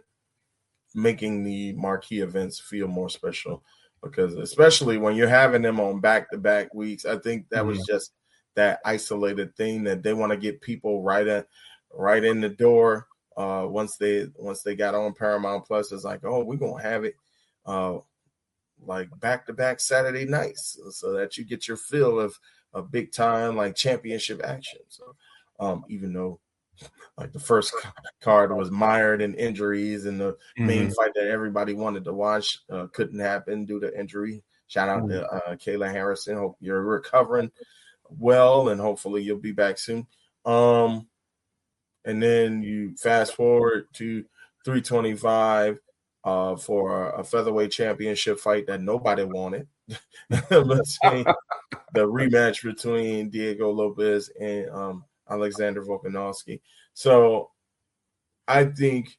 E: making the marquee events feel more special, because especially when you're having them on back-to-back weeks, I think that was just that isolated thing that they want to get people right in the door. Once they got on Paramount Plus, it's like, oh, we're gonna have it like back-to-back Saturday nights, so that you get your fill of a big time like championship action. So even though like the first card was mired in injuries and the main fight that everybody wanted to watch couldn't happen due to injury. Shout out to Kayla Harrison. Hope you're recovering well and hopefully you'll be back soon. And then you fast forward to 325 for a featherweight championship fight that nobody wanted. Let's say the rematch between Diego Lopez and Alexander Volkanovski. So I think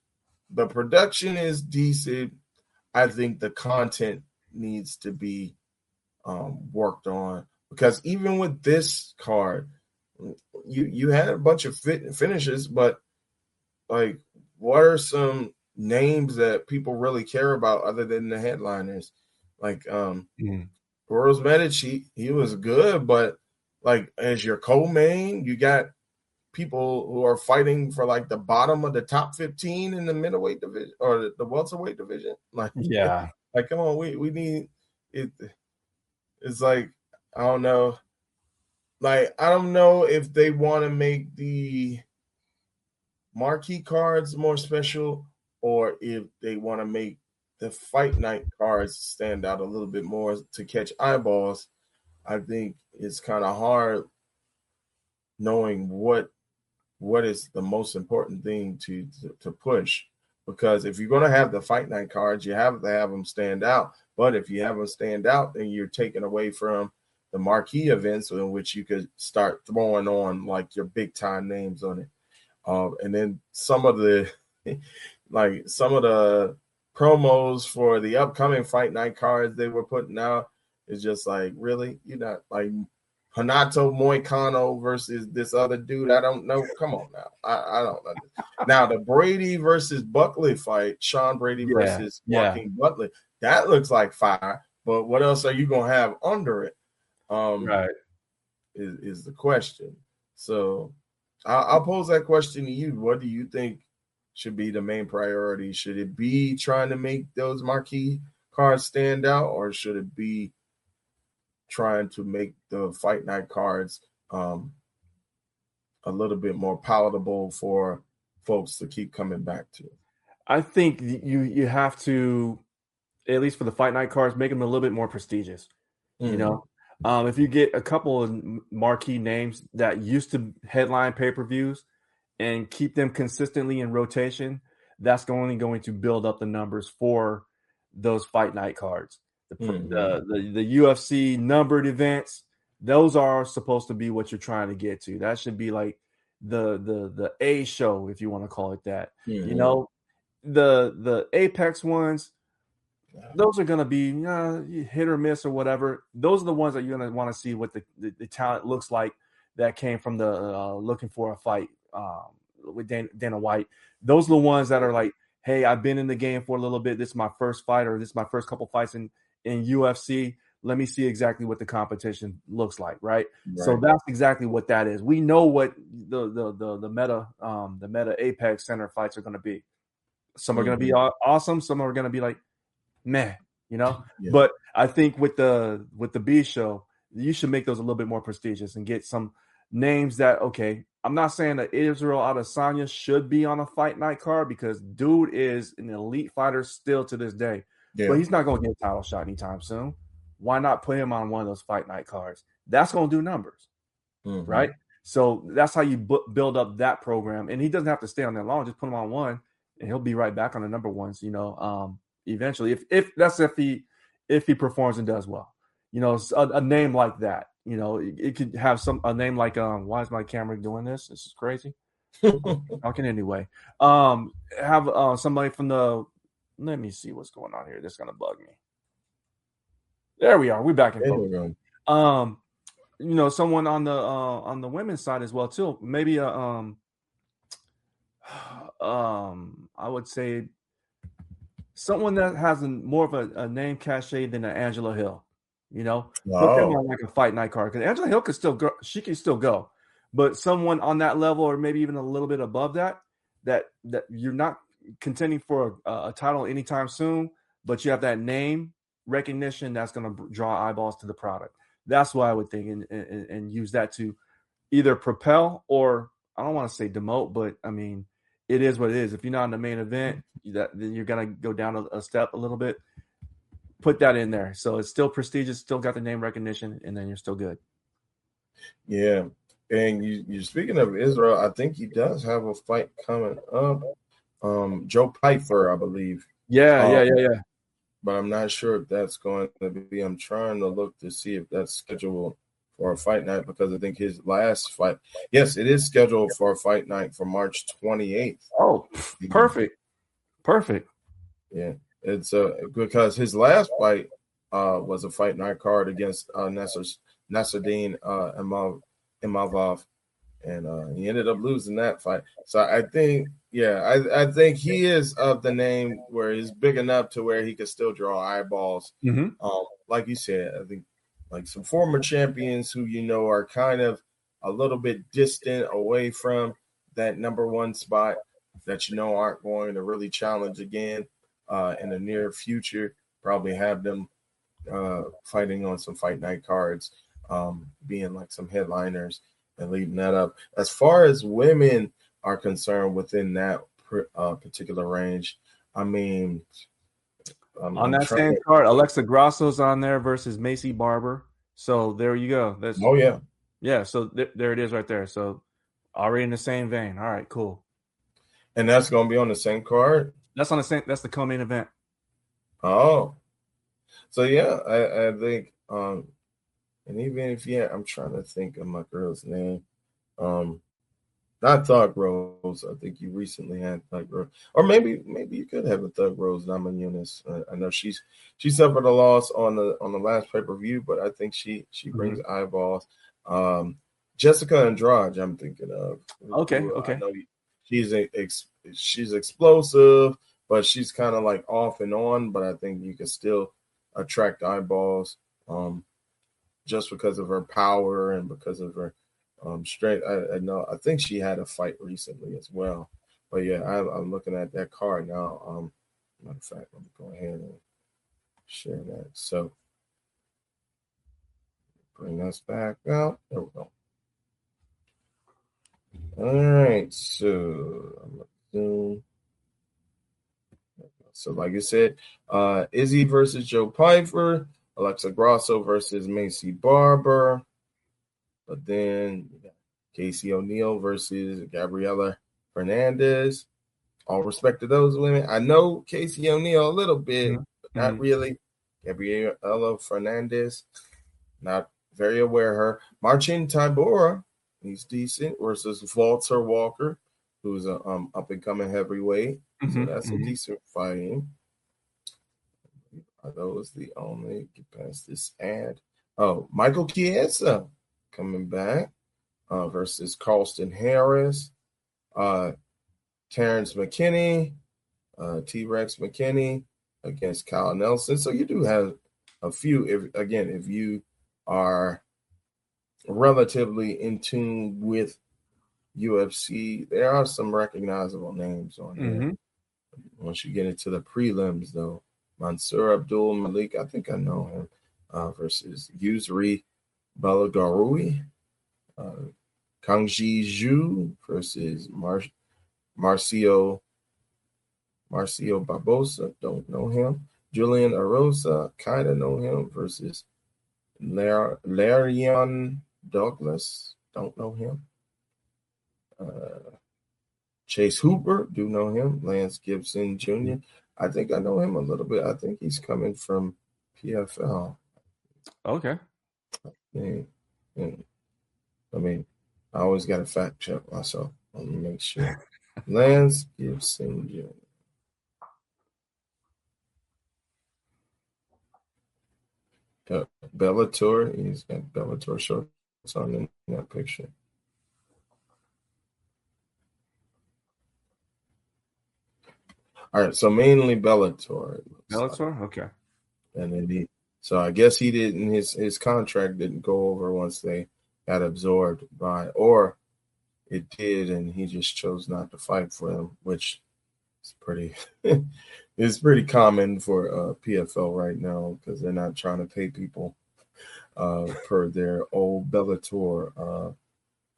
E: the production is decent. I think the content needs to be worked on, because even with this card, you had a bunch of finishes, but like, what are some names that people really care about other than the headliners? Like Boris Medici, he was good, but like as your co-main, you got people who are fighting for like the bottom of the top 15 in the middleweight division or the welterweight division. Like,
F: Yeah.
E: like, come on, we need it. It's like, I don't know. Like, I don't know if they want to make the marquee cards more special or if they want to make the fight night cards stand out a little bit more to catch eyeballs. I think it's kind of hard knowing what is the most important thing to push, because if you're going to have the fight night cards, you have to have them stand out. But if you have them stand out, then you're taking away from the marquee events in which you could start throwing on like your big time names on it. And then some of the promos for the upcoming fight night cards they were putting out is just like, really? You're not like Renato Moicano versus this other dude. I don't know. Come on now. I don't know. Now the Brady versus Buckley fight, Sean Brady versus Joaquin Buckley, that looks like fire. but what else are you gonna have under it?
F: Right.
E: Is the question. So I'll pose that question to you. What do you think should be the main priority? Should it be trying to make those marquee cards stand out, or should it be trying to make the fight night cards a little bit more palatable for folks to keep coming back to?
F: I think you have to, at least for the fight night cards, make them a little bit more prestigious. You know, if you get a couple of marquee names that used to headline pay-per-views and keep them consistently in rotation, that's only going to build up the numbers for those fight night cards. The UFC numbered events, those are supposed to be what you're trying to get to. That should be like the A show, if you want to call it that. You know, the Apex ones, those are going to be hit or miss or whatever. Those are the ones that you're going to want to see what the talent looks like that came from the looking for a fight with Dana White. Those are the ones that are like, hey, I've been in the game for a little bit. This is my first fight, or this is my first couple fights in UFC. Let me see exactly what the competition looks like, right? So that's exactly what that is. We know what the meta Apex Center fights are going to be. Some are going to be awesome. Some are going to be like, meh, you know. But I think with the B show, you should make those a little bit more prestigious and get some names that, okay, I'm not saying that Israel Adesanya should be on a fight night card, because dude is an elite fighter still to this day. But he's not going to get a title shot anytime soon. Why not put him on one of those fight night cards? That's going to do numbers, right? So that's how you build up that program. And he doesn't have to stay on there long. Just put him on one, and he'll be right back on the number ones, you know, eventually. If he performs and does well. You know, a name like that. You know, it could have a name like why is my camera doing this? This is crazy. Talking anyway. Have somebody from the. Let me see what's going on here. This is gonna bug me. There we are. We're back in focus. You know, someone on the women's side as well too. Maybe I would say someone that has more of a name cachet than an Angela Hill. You know, put them on like a fight night card, because Angela Hill could still go. She can still go, but someone on that level, or maybe even a little bit above that you're not contending for a title anytime soon, but you have that name recognition that's going to draw eyeballs to the product. That's what I would think, and use that to either propel, or I don't want to say demote, but I mean, it is what it is. If you're not in the main event, then you're going to go down a step a little bit. Put that in there. So it's still prestigious, still got the name recognition, and then you're still good.
E: Yeah. And you're speaking of Israel, I think he does have a fight coming up. Joe Pyfer, I believe.
F: Yeah.
E: But I'm not sure if that's going to be. I'm trying to look to see if that's scheduled for a fight night, because I think his last fight, yes, it is scheduled for a fight night for March 28th.
F: Oh, perfect.
E: Yeah. It's because his last fight was a fight night card against Nasruddin Imavov, and he ended up losing that fight. So I think, I think he is of the name where he's big enough to where he could still draw eyeballs. Like you said, I think like some former champions who, you know, are kind of a little bit distant away from that number one spot, that, you know, aren't going to really challenge again in the near future. Probably have them fighting on some fight night cards, being like some headliners and leading that up. As far as women are concerned within that particular range, I mean,
F: on that same card, Alexa Grasso's on there versus Macy Barber. So there you go. Yeah. So there it is right there. So already in the same vein. All right, cool.
E: And that's going to be on the same card?
F: That's on the same. That's the co-main event.
E: Oh, so yeah, I think, and even if I'm trying to think of my girl's name, not Thug Rose. I think you recently had Thug Rose, or maybe you could have a Thug Rose Namajunas. I know she suffered a loss on the last pay-per-view, but I think she brings eyeballs. Jessica Andrade, I'm thinking of.
F: Okay.
E: I know she's explosive, but she's kind of like off and on. But I think you can still attract eyeballs just because of her power and because of her strength. I think she had a fight recently as well. But yeah, I'm looking at that card now. Matter of fact, let me go ahead and share that. So bring us back out. There we go. All right, so I'm gonna zoom. So like I said, Izzy versus Joe Pyfer, Alexa Grasso versus Macy Barber, but then you got Casey O'Neill versus Gabriela Hernandez. All respect to those women. I know Casey O'Neill a little bit, but not really. Gabriela Fernandez, not very aware of her. Marcin Tybura, he's decent, versus Walter Walker, who's a up and coming heavyweight. So that's a decent fighting. Are those the only? Get past this ad. Oh, Michael Chiesa coming back versus Carlston Harris. Terrence McKinney, T-Rex McKinney against Kyle Nelson. So you do have a few. If you are relatively in tune with UFC, there are some recognizable names on here. Once you get into the prelims, though, Mansour Abdul Malik, I think I know him, versus Yusri Balagaroui, Kangji Zhu versus Marcio Barbosa, don't know him. Julian Arosa, kind of know him, versus Larion Douglas, don't know him. Chase Hooper, do know him. Lance Gibson Jr., I think I know him a little bit. I think he's coming from PFL.
F: Okay.
E: I mean, I always got to fact check myself. Let me make sure. Lance Gibson Jr. Bellator. He's got Bellator shorts on in that picture. All right, so mainly Bellator.
F: Bellator, okay.
E: And then so I guess he didn't. His contract didn't go over once they got absorbed by, or it did, and he just chose not to fight for them, which is pretty. It's pretty common for PFL right now because they're not trying to pay people per their old Bellator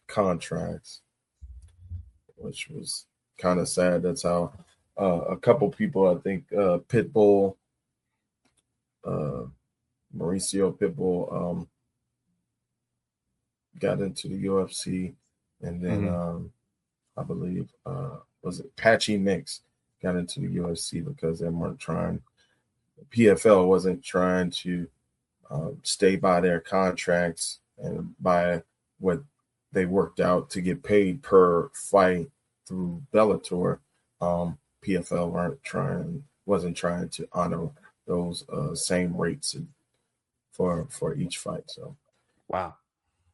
E: contracts, which was kind of sad. That's how a couple people, I think, Pitbull, Mauricio Pitbull, got into the UFC, and then I believe was it Patchy Mix got into the UFC because they weren't trying. PFL wasn't trying to stay by their contracts and by what they worked out to get paid per fight through Bellator. PFL wasn't trying to honor those same rates for each fight. So
F: wow.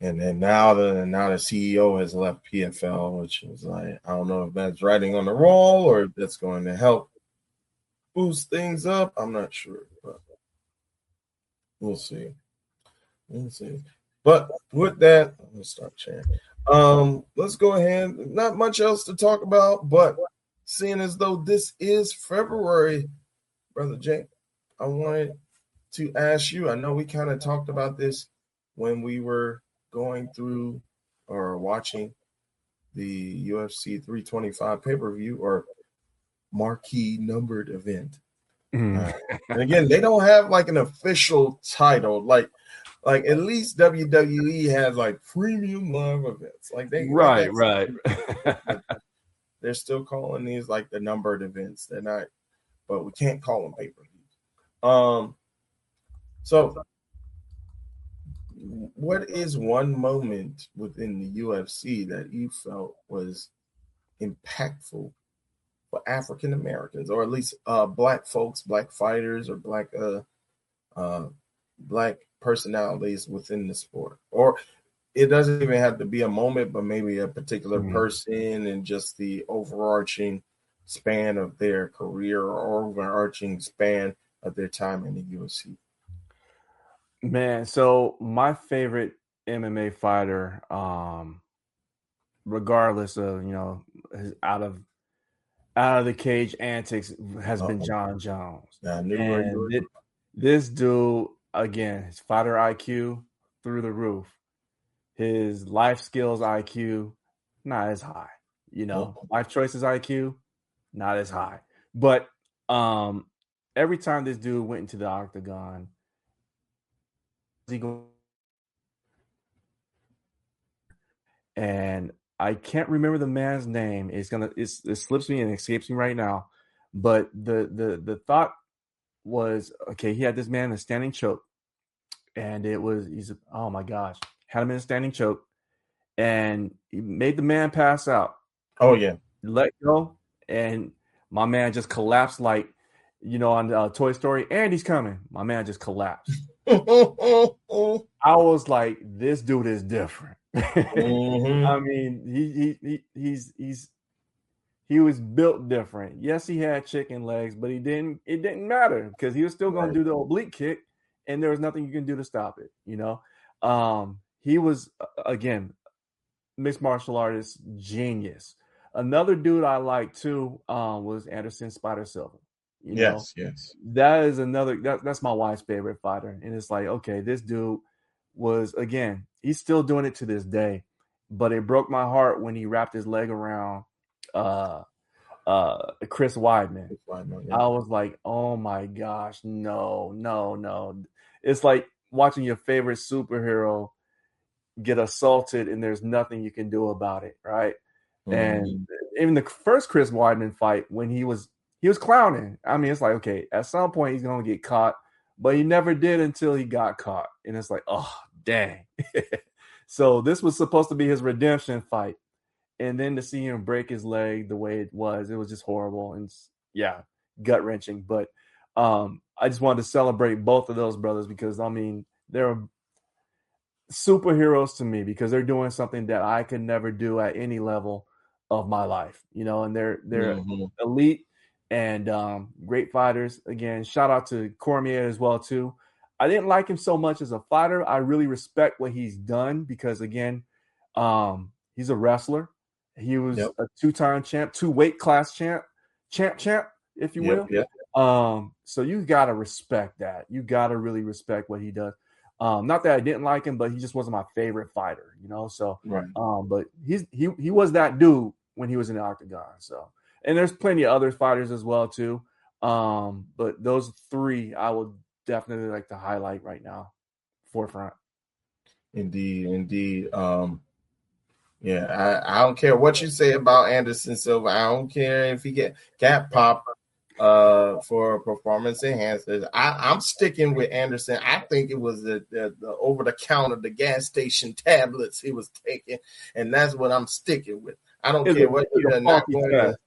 E: And then now the CEO has left PFL, which is like, I don't know if that's writing on the wall or if that's going to help boost things up. I'm not sure, but we'll see. But with that, let's start chatting. Let's go ahead. Not much else to talk about, but seeing as though this is February, Brother Jay, I wanted to ask you. I know we kind of talked about this when we were going through or watching the UFC 325 pay-per-view or marquee numbered event. And again, they don't have like an official title. Like at least WWE has like premium live events. Like they
F: right.
E: They're still calling these like the numbered events. They're not, but we can't call them pay-per-views. So what is one moment within the UFC that you felt was impactful for African Americans, or at least black folks, black fighters, or black personalities within the sport? Or it doesn't even have to be a moment, but maybe a particular person and just the overarching span of their career or overarching span of their time in the UFC.
F: Man, so my favorite MMA fighter, regardless of his out of the cage antics, has been John Jones.
E: I knew where you were.
F: This dude, again, his fighter IQ through the roof, his life skills IQ not as high. Life choices IQ not as high. But every time this dude went into the octagon, and I can't remember the man's name. It slips me and escapes me right now. But the thought was, okay, he had this man in a standing choke, and oh my gosh, had him in a standing choke, and he made the man pass out.
E: Oh yeah,
F: let go, and my man just collapsed like on Toy Story, and he's coming. My man just collapsed. I was like, this dude is different.
E: Mm-hmm.
F: I mean, he was built different. Yes, he had chicken legs, but it didn't matter because he was still going to do the oblique kick, and there was nothing you can do to stop it. He was, again, mixed martial artist genius. Another dude I liked too was Anderson Spider Silva.
E: Yes.
F: That is another. That's my wife's favorite fighter, and it's like, okay, this dude was, again, he's still doing it to this day, but it broke my heart when he wrapped his leg around Chris Weidman. Yeah. I was like, oh my gosh, no. It's like watching your favorite superhero get assaulted and there's nothing you can do about it, right? Mm-hmm. And even the first Chris Weidman fight, when he was clowning. I mean, it's like, okay, at some point he's going to get caught, but he never did until he got caught. And it's like, oh, dang. So this was supposed to be his redemption fight. And then to see him break his leg the way it was just horrible. And yeah, gut-wrenching. But I just wanted to celebrate both of those brothers because, I mean, they're superheroes to me because they're doing something that I could never do at any level of my life, and they're mm-hmm. elite and great fighters. Again, shout out to Cormier as well too. I didn't like him so much as a fighter. I really respect what he's done because, again, he's a wrestler. He was a two-time champ, two weight class champ, if you will. Yep. So you got to respect that. You got to really respect what he does. Not that I didn't like him, but he just wasn't my favorite fighter, So, right. But he was that dude when he was in the octagon. So, and there's plenty of other fighters as well too. But those three I would definitely like to highlight right now, forefront.
E: Indeed. Yeah, I don't care what you say about Anderson Silva. I don't care if he got popped for performance enhancers. I'm sticking with Anderson. I think it was the over the counter, the gas station tablets he was taking, and that's what I'm sticking with. I don't care what you're not going to.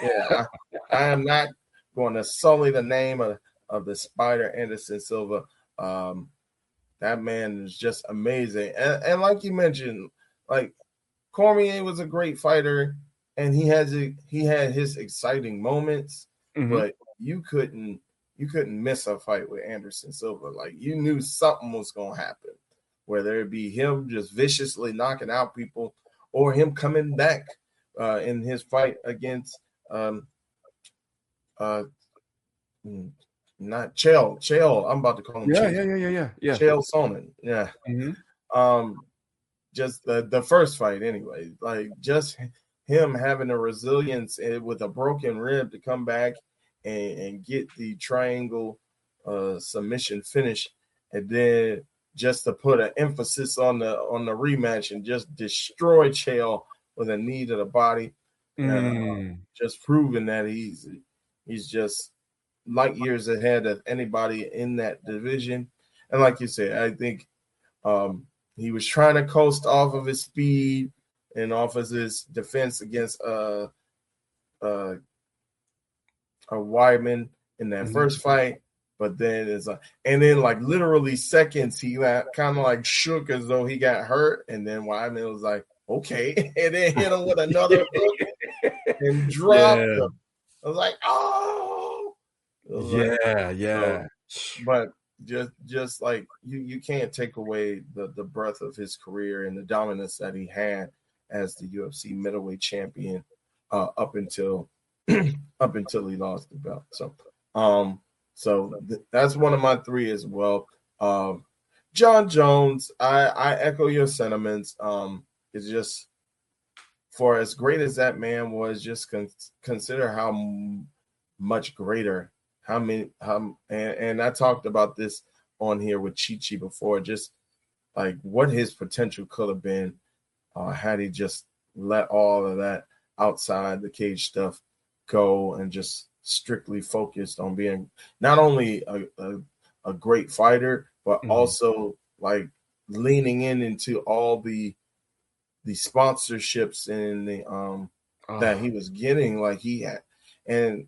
E: Yeah, I am not going to sully the name of the Spider Anderson Silva. That man is just amazing, and like you mentioned, like Cormier was a great fighter, and he had his exciting moments. Mm-hmm. But you couldn't miss a fight with Anderson Silva. Like, you knew something was going to happen, whether it be him just viciously knocking out people or him coming back in his fight against not Chael. I'm about to call him.
F: Yeah.
E: Chael Sonnen. Yeah. Mm-hmm. Just the first fight anyway. Like, just him having the resilience with a broken rib to come back and get the triangle submission finish, and then just to put an emphasis on the rematch and just destroy Chael with a knee to the body, just proving that he's just light years ahead of anybody in that division. And like you said, I think he was trying to coast off of his speed and off of his defense against a Weidman in that first fight, but then like literally seconds he kind of like shook as though he got hurt, and then Weidman was like, okay, and then hit him with another hook and dropped him. I was like, oh,
F: yeah.
E: But just like you can't take away the breadth of his career and the dominance that he had as the UFC middleweight champion up until up until he lost the belt. So that's one of my three as well. John Jones, I echo your sentiments. It's just, for as great as that man was, just consider how much greater, and I talked about this on here with Chi before, just like what his potential could have been had he just let all of that outside the cage stuff go and just strictly focused on being not only a great fighter, but also like leaning into all the sponsorships and the that he was getting. Like he had, and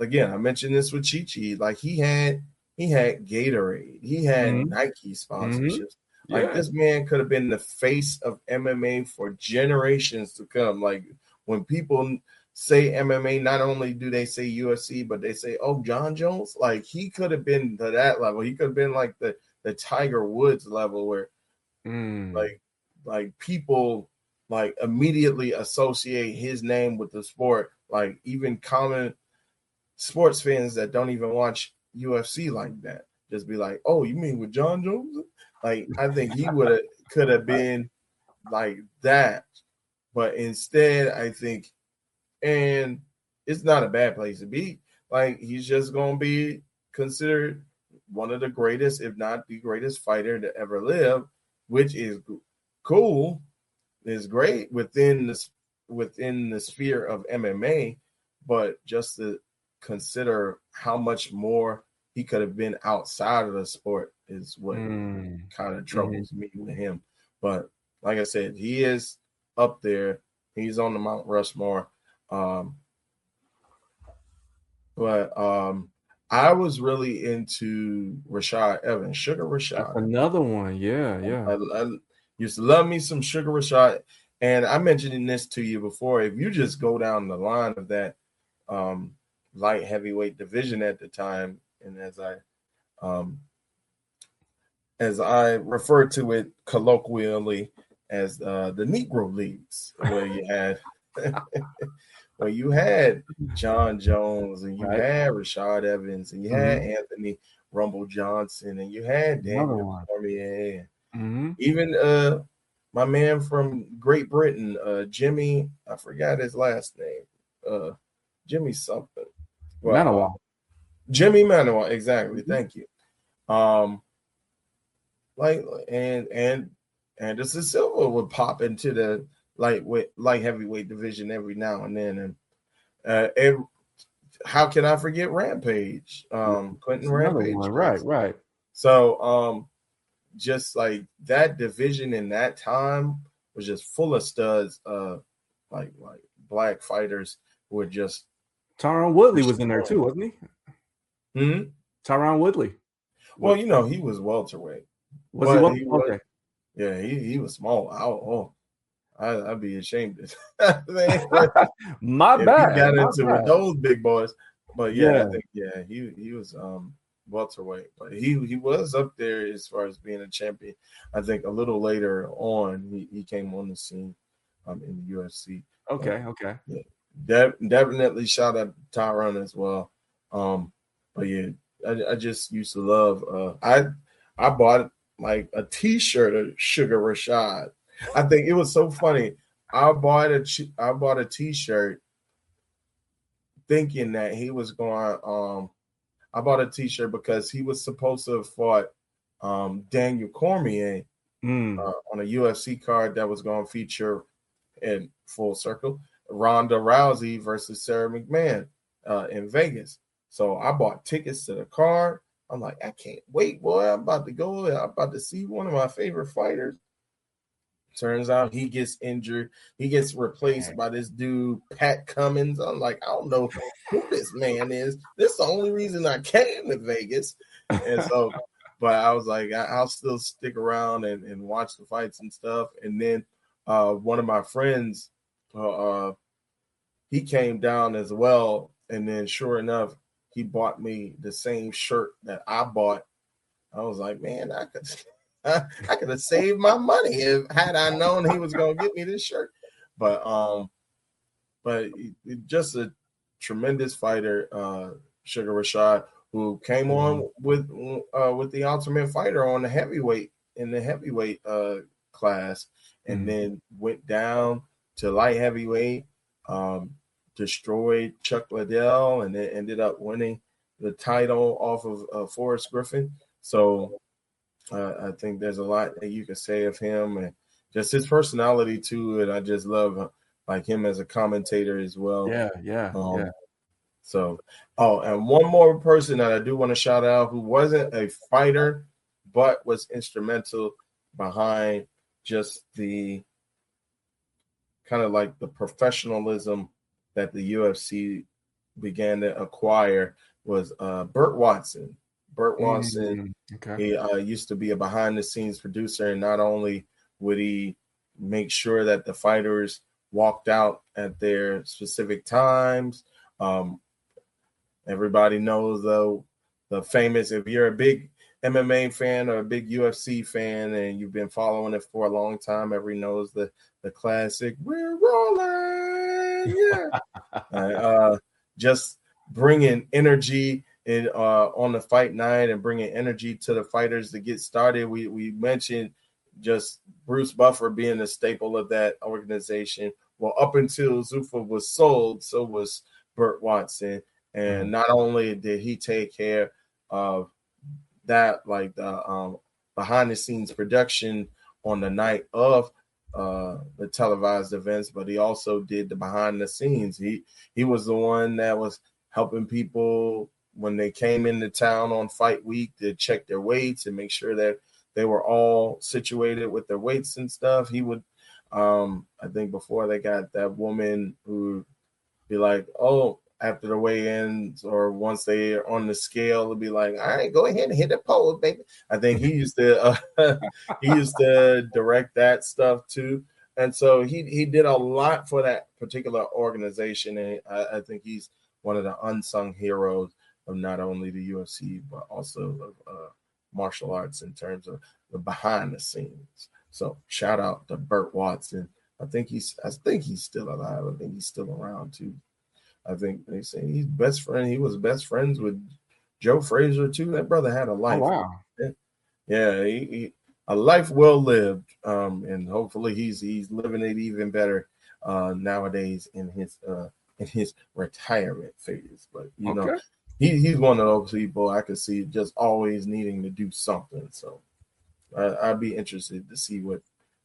E: again, I mentioned this with Chi, like he had Gatorade, he had Nike sponsorships. Like this man could have been the face of MMA for generations to come. Like when people say MMA, not only do they say UFC, but they say, oh, John Jones, like he could have been to that level. He could have been like the Tiger Woods level where like people like immediately associate his name with the sport. Like even common sports fans that don't even watch UFC like that just be like, oh, you mean with John Jones? Like I think he could have been like that, but instead I think, and it's not a bad place to be, like he's just gonna be considered one of the greatest, if not the greatest fighter to ever live, which is cool, is great within the sphere of MMA, but just to consider how much more he could have been outside of the sport is what kind of troubles me with him. But like I said, he is up there. He's on the Mount Rushmore. But I was really into Rashad Evans, Sugar Rashad.
F: That's another one. Yeah.
E: I used to love me some Sugar Rashad. And I mentioned this to you before. If you just go down the line of that light heavyweight division at the time, and as I refer to it colloquially as the Negro Leagues, where you had John Jones and you had Rashad Evans and you had Anthony Rumble Johnson and you had Daniel Cormier, even my man from Great Britain, Jimmy, I forgot his last name, Jimmy something.
F: Manawa.
E: Jimmy Manawa, exactly. Thank you. Like and Anderson Silva would pop into the light heavyweight division every now and then, and how can I forget Rampage? Quentin Rampage,
F: right.
E: So just like that division in that time was just full of studs, like black fighters who were just.
F: Tyron Woodley was in there too, wasn't he? Tyron Woodley.
E: Well, he was welterweight.
F: Was he welterweight? Okay.
E: Yeah, he was small. I'd be ashamed
F: My
E: if
F: bad.
E: he got into with those big boys. But I think he was welterweight, but he was up there as far as being a champion. I think a little later on he came on the scene in the UFC.
F: Okay.
E: Yeah. Definitely shout out to Tyron as well. But yeah, I just used to love. I bought like a T-shirt of Sugar Rashad. I think it was so funny. I bought a T-shirt thinking that he was going. I bought a T-shirt because he was supposed to have fought Daniel Cormier on a UFC card that was going to feature in full circle Ronda Rousey versus Sarah McMahon in Vegas. So I bought tickets to the card. I'm like, I can't wait, boy. I'm about to go. I'm about to see one of my favorite fighters. Turns out he gets injured. He gets replaced by this dude, Pat Cummins. I'm like, I don't know who this man is. This is the only reason I came to Vegas. And so, but I was like, I'll still stick around and watch the fights and stuff. And then one of my friends, he came down as well. And then sure enough, he bought me the same shirt that I bought I was like, man, I could have saved my money had I known he was gonna get me this shirt. But just a tremendous fighter, Sugar Rashad, who came on with the Ultimate Fighter on the heavyweight class, and then went down to light heavyweight, destroyed Chuck Liddell, and then ended up winning the title off of Forrest Griffin. So I think there's a lot that you can say of him, and just his personality too. And I just love like him as a commentator as well.
F: Yeah.
E: So, and one more person that I do want to shout out who wasn't a fighter, but was instrumental behind just the kind of like the professionalism that the UFC began to acquire was Burt Watson. Burt Watson, he used to be a behind-the-scenes producer, and not only would he make sure that the fighters walked out at their specific times. Everybody knows, though, the famous, if you're a big MMA fan or a big UFC fan and you've been following it for a long time, everybody knows the classic, we're rolling, yeah. Just bringing energy on the fight night and bringing energy to the fighters to get started. We mentioned just Bruce Buffer being a staple of that organization. Well, up until Zuffa was sold, so was Burt Watson. And not only did he take care of that, like the behind the scenes production on the night of the televised events, but he also did the behind the scenes. He was the one that was helping people when they came into town on fight week to check their weights and make sure that they were all situated with their weights and stuff. He would, I think before they got that woman who be like, oh, after the weigh-ins or once they are on the scale, it'll be like, all right, go ahead and hit the pole, baby. I think he used to direct that stuff too. And so he did a lot for that particular organization. And I think he's one of the unsung heroes of not only the UFC, but also of martial arts in terms of the behind the scenes. So shout out to Burt Watson. I think he's still alive. I think he's still around too. I think they say he's best friend. He was best friends with Joe Frazier too. That brother had a life.
F: Oh, wow.
E: Yeah, he a life well lived. And hopefully he's living it even better nowadays in his retirement phase. But you know, he's one of those people I could see just always needing to do something. So I'd be interested to see what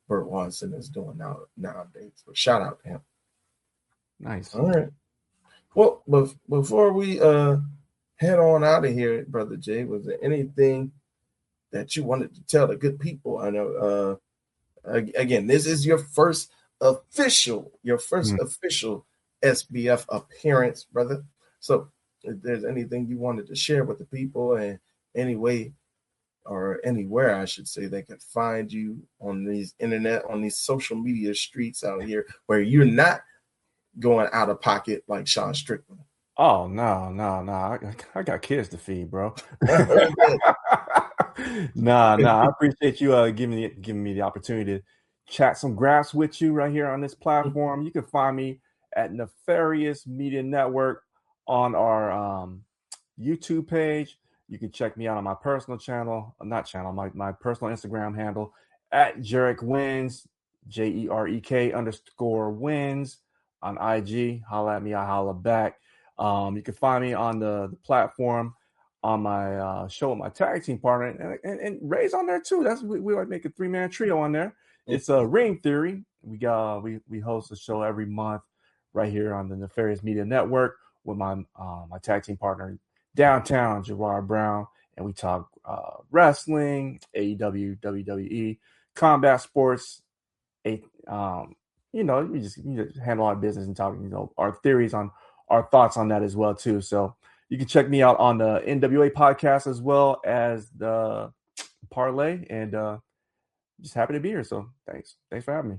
E: Burt Watson is doing nowadays. But shout out to him.
F: Nice.
E: All right. Well, before we head on out of here, Brother Jay, was there anything that you wanted to tell the good people? I know, again, this is your first official SBF appearance, brother. So if there's anything you wanted to share with the people and any way or anywhere, I should say, they could find you on these social media streets out here where you're not going out of pocket like Sean Strickland.
F: Oh, no. I got kids to feed, bro. Nah. I appreciate you giving me the opportunity to chat some graphs with you right here on this platform. You can find me at Nefarious Media Network on our YouTube page. You can check me out on my personal channel, my personal Instagram handle at Jerek Wins, JEREK_wins. On IG, holla at me, I holla back. You can find me on the platform on my show with my tag team partner, and Ray's on there too. We like make a 3-man trio on there. It's a Ring Theory. We host a show every month right here on the Nefarious Media Network with my tag team partner Downtown Gerard Brown, and we talk wrestling, AEW, WWE, combat sports, we just handle our business and talk, our theories on our thoughts on that as well too. So you can check me out on the NWA podcast as well as the Parlay, and just happy to be here. So thanks for having me.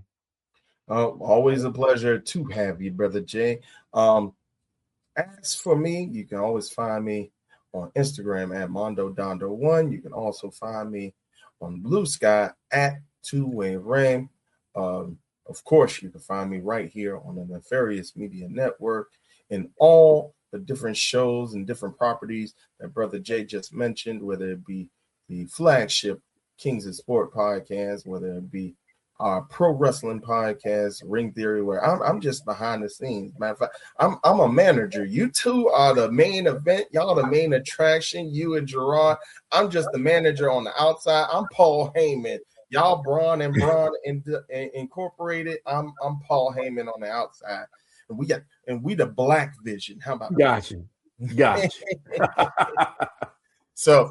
E: Always a pleasure to have you, Brother Jay. As for me, you can always find me on Instagram at MondoDondo1. You can also find me on Blue Sky at Two Wave Rain. Of course, you can find me right here on the Nefarious Media Network and all the different shows and different properties that Brother Jay just mentioned, whether it be the flagship Kings of Sport podcast, whether it be our pro wrestling podcast, Ring Theory, where I'm just behind the scenes. Matter of fact, I'm a manager. You two are the main event. Y'all the main attraction. You and Gerard. I'm just the manager on the outside. I'm Paul Heyman. Y'all Braun and Incorporated. I'm Paul Heyman on the outside. And we the Black Vision. How about
F: Gotcha.
E: So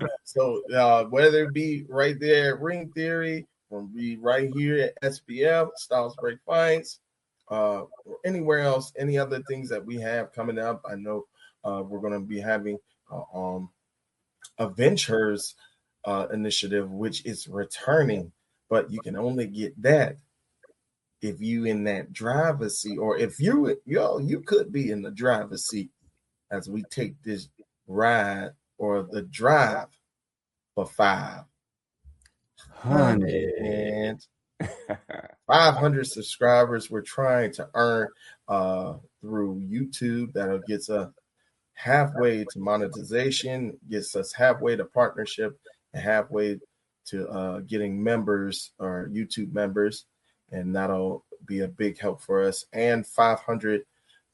E: whether it be right there at Ring Theory, or be right here at SBF, Styles Break Fights, or anywhere else, any other things that we have coming up. I know we're going to be having a Ventures initiative, which is returning, but you can only get that if you in that driver's seat, or if you could be in the driver's seat as we take this ride or the drive for 500 subscribers. We're trying to earn through YouTube. That'll get us halfway to monetization, gets us halfway to partnership, and halfway to getting members or YouTube members, and that'll be a big help for us. And 500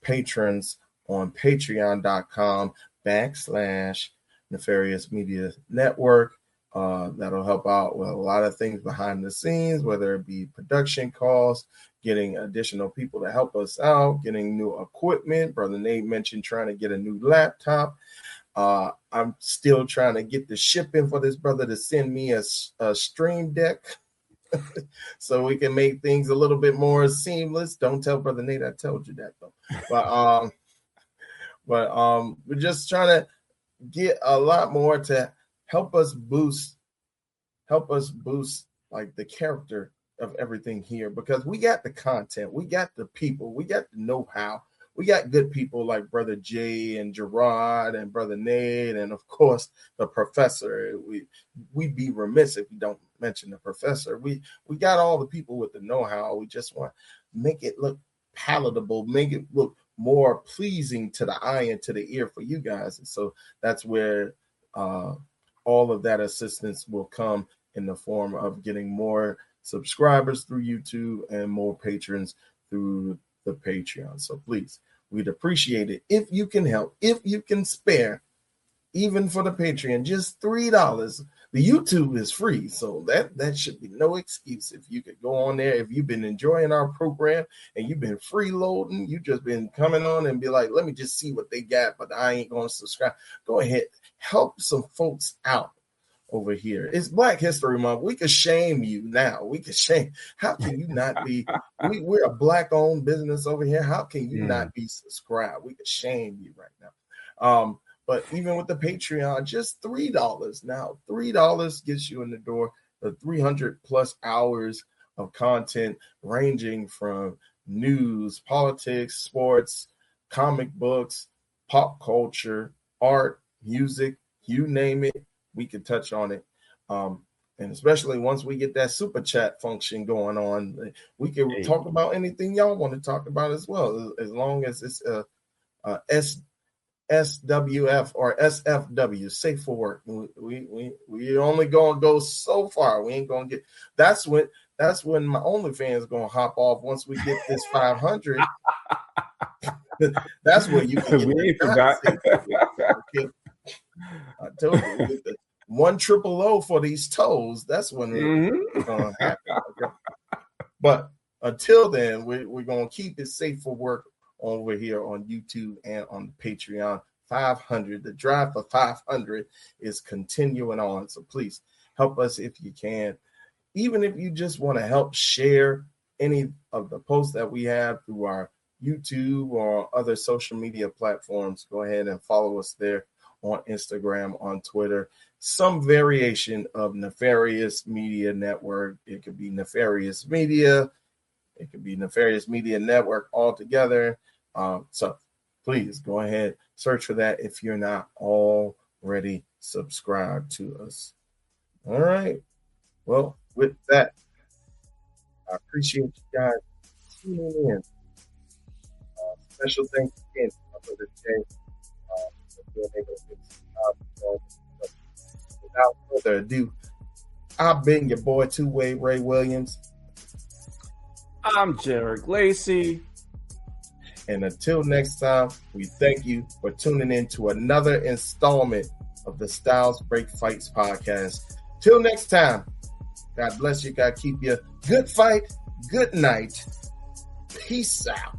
E: patrons on patreon.com/Nefarious Media Network. That'll help out with a lot of things behind the scenes, whether it be production costs, getting additional people to help us out, getting new equipment. Brother Nate mentioned trying to get a new laptop. I'm still trying to get the shipping for this brother to send me a stream deck so we can make things a little bit more seamless. Don't tell Brother Nate I told you that, though. But we're just trying to get a lot more to help us boost like the character of everything here, because we got the content, we got the people, we got the know-how, we got good people like Brother Jay and Gerard and Brother Nate, and of course the professor. We'd be remiss if we don't mention the professor. We got all the people with the know-how. We just want to make it look palatable, make it look more pleasing to the eye and to the ear for you guys. And so that's where all of that assistance will come in the form of getting more subscribers through YouTube and more patrons through the Patreon. So please, we'd appreciate it if you can help, if you can spare, even for the Patreon, just $3. The YouTube is free, so that should be no excuse. If you could go on there, if you've been enjoying our program and you've been freeloading, you've just been coming on and be like, let me just see what they got, but I ain't going to subscribe. Go ahead, help some folks out over here. It's Black History Month. We could shame you now. We could shame. How can you not be? We're a Black-owned business over here. How can you not be subscribed? We could shame you right now. But even with the Patreon, just $3 now. $3 gets you in the door. The 300 plus hours of content ranging from news, politics, sports, comic books, pop culture, art, music, you name it, we can touch on it. And especially once we get that super chat function going on, we can talk about anything y'all want to talk about as well, as long as it's SWF or SFW, safe for work. We only gonna go so far. We ain't gonna get. That's when my OnlyFans gonna hop off once we get this 500. That's when you can get.
F: We forgot.
E: Okay. I told you, with the 100 for these toes. That's when it's gonna happen. Okay? But until then, we're gonna keep it safe for work over here on YouTube and on the Patreon. 500, the drive for 500 is continuing on. So please help us if you can. Even if you just want to help share any of the posts that we have through our YouTube or other social media platforms, go ahead and follow us there on Instagram, on Twitter, some variation of Nefarious Media Network. It could be Nefarious Media. It could be Nefarious Media Network altogether. So please go ahead, search for that if you're not already subscribed to us. All right. Well, with that, I appreciate you guys tuning in. Special thanks again to my brother Jey for being able to get this. Without further ado, I've been your boy Two-Way Ray Williams.
F: I'm Jey Lacey.
E: And until next time, we thank you for tuning in to another installment of the Styles Break Fights podcast. Till next time, God bless you. God keep you. Good fight. Good night. Peace out.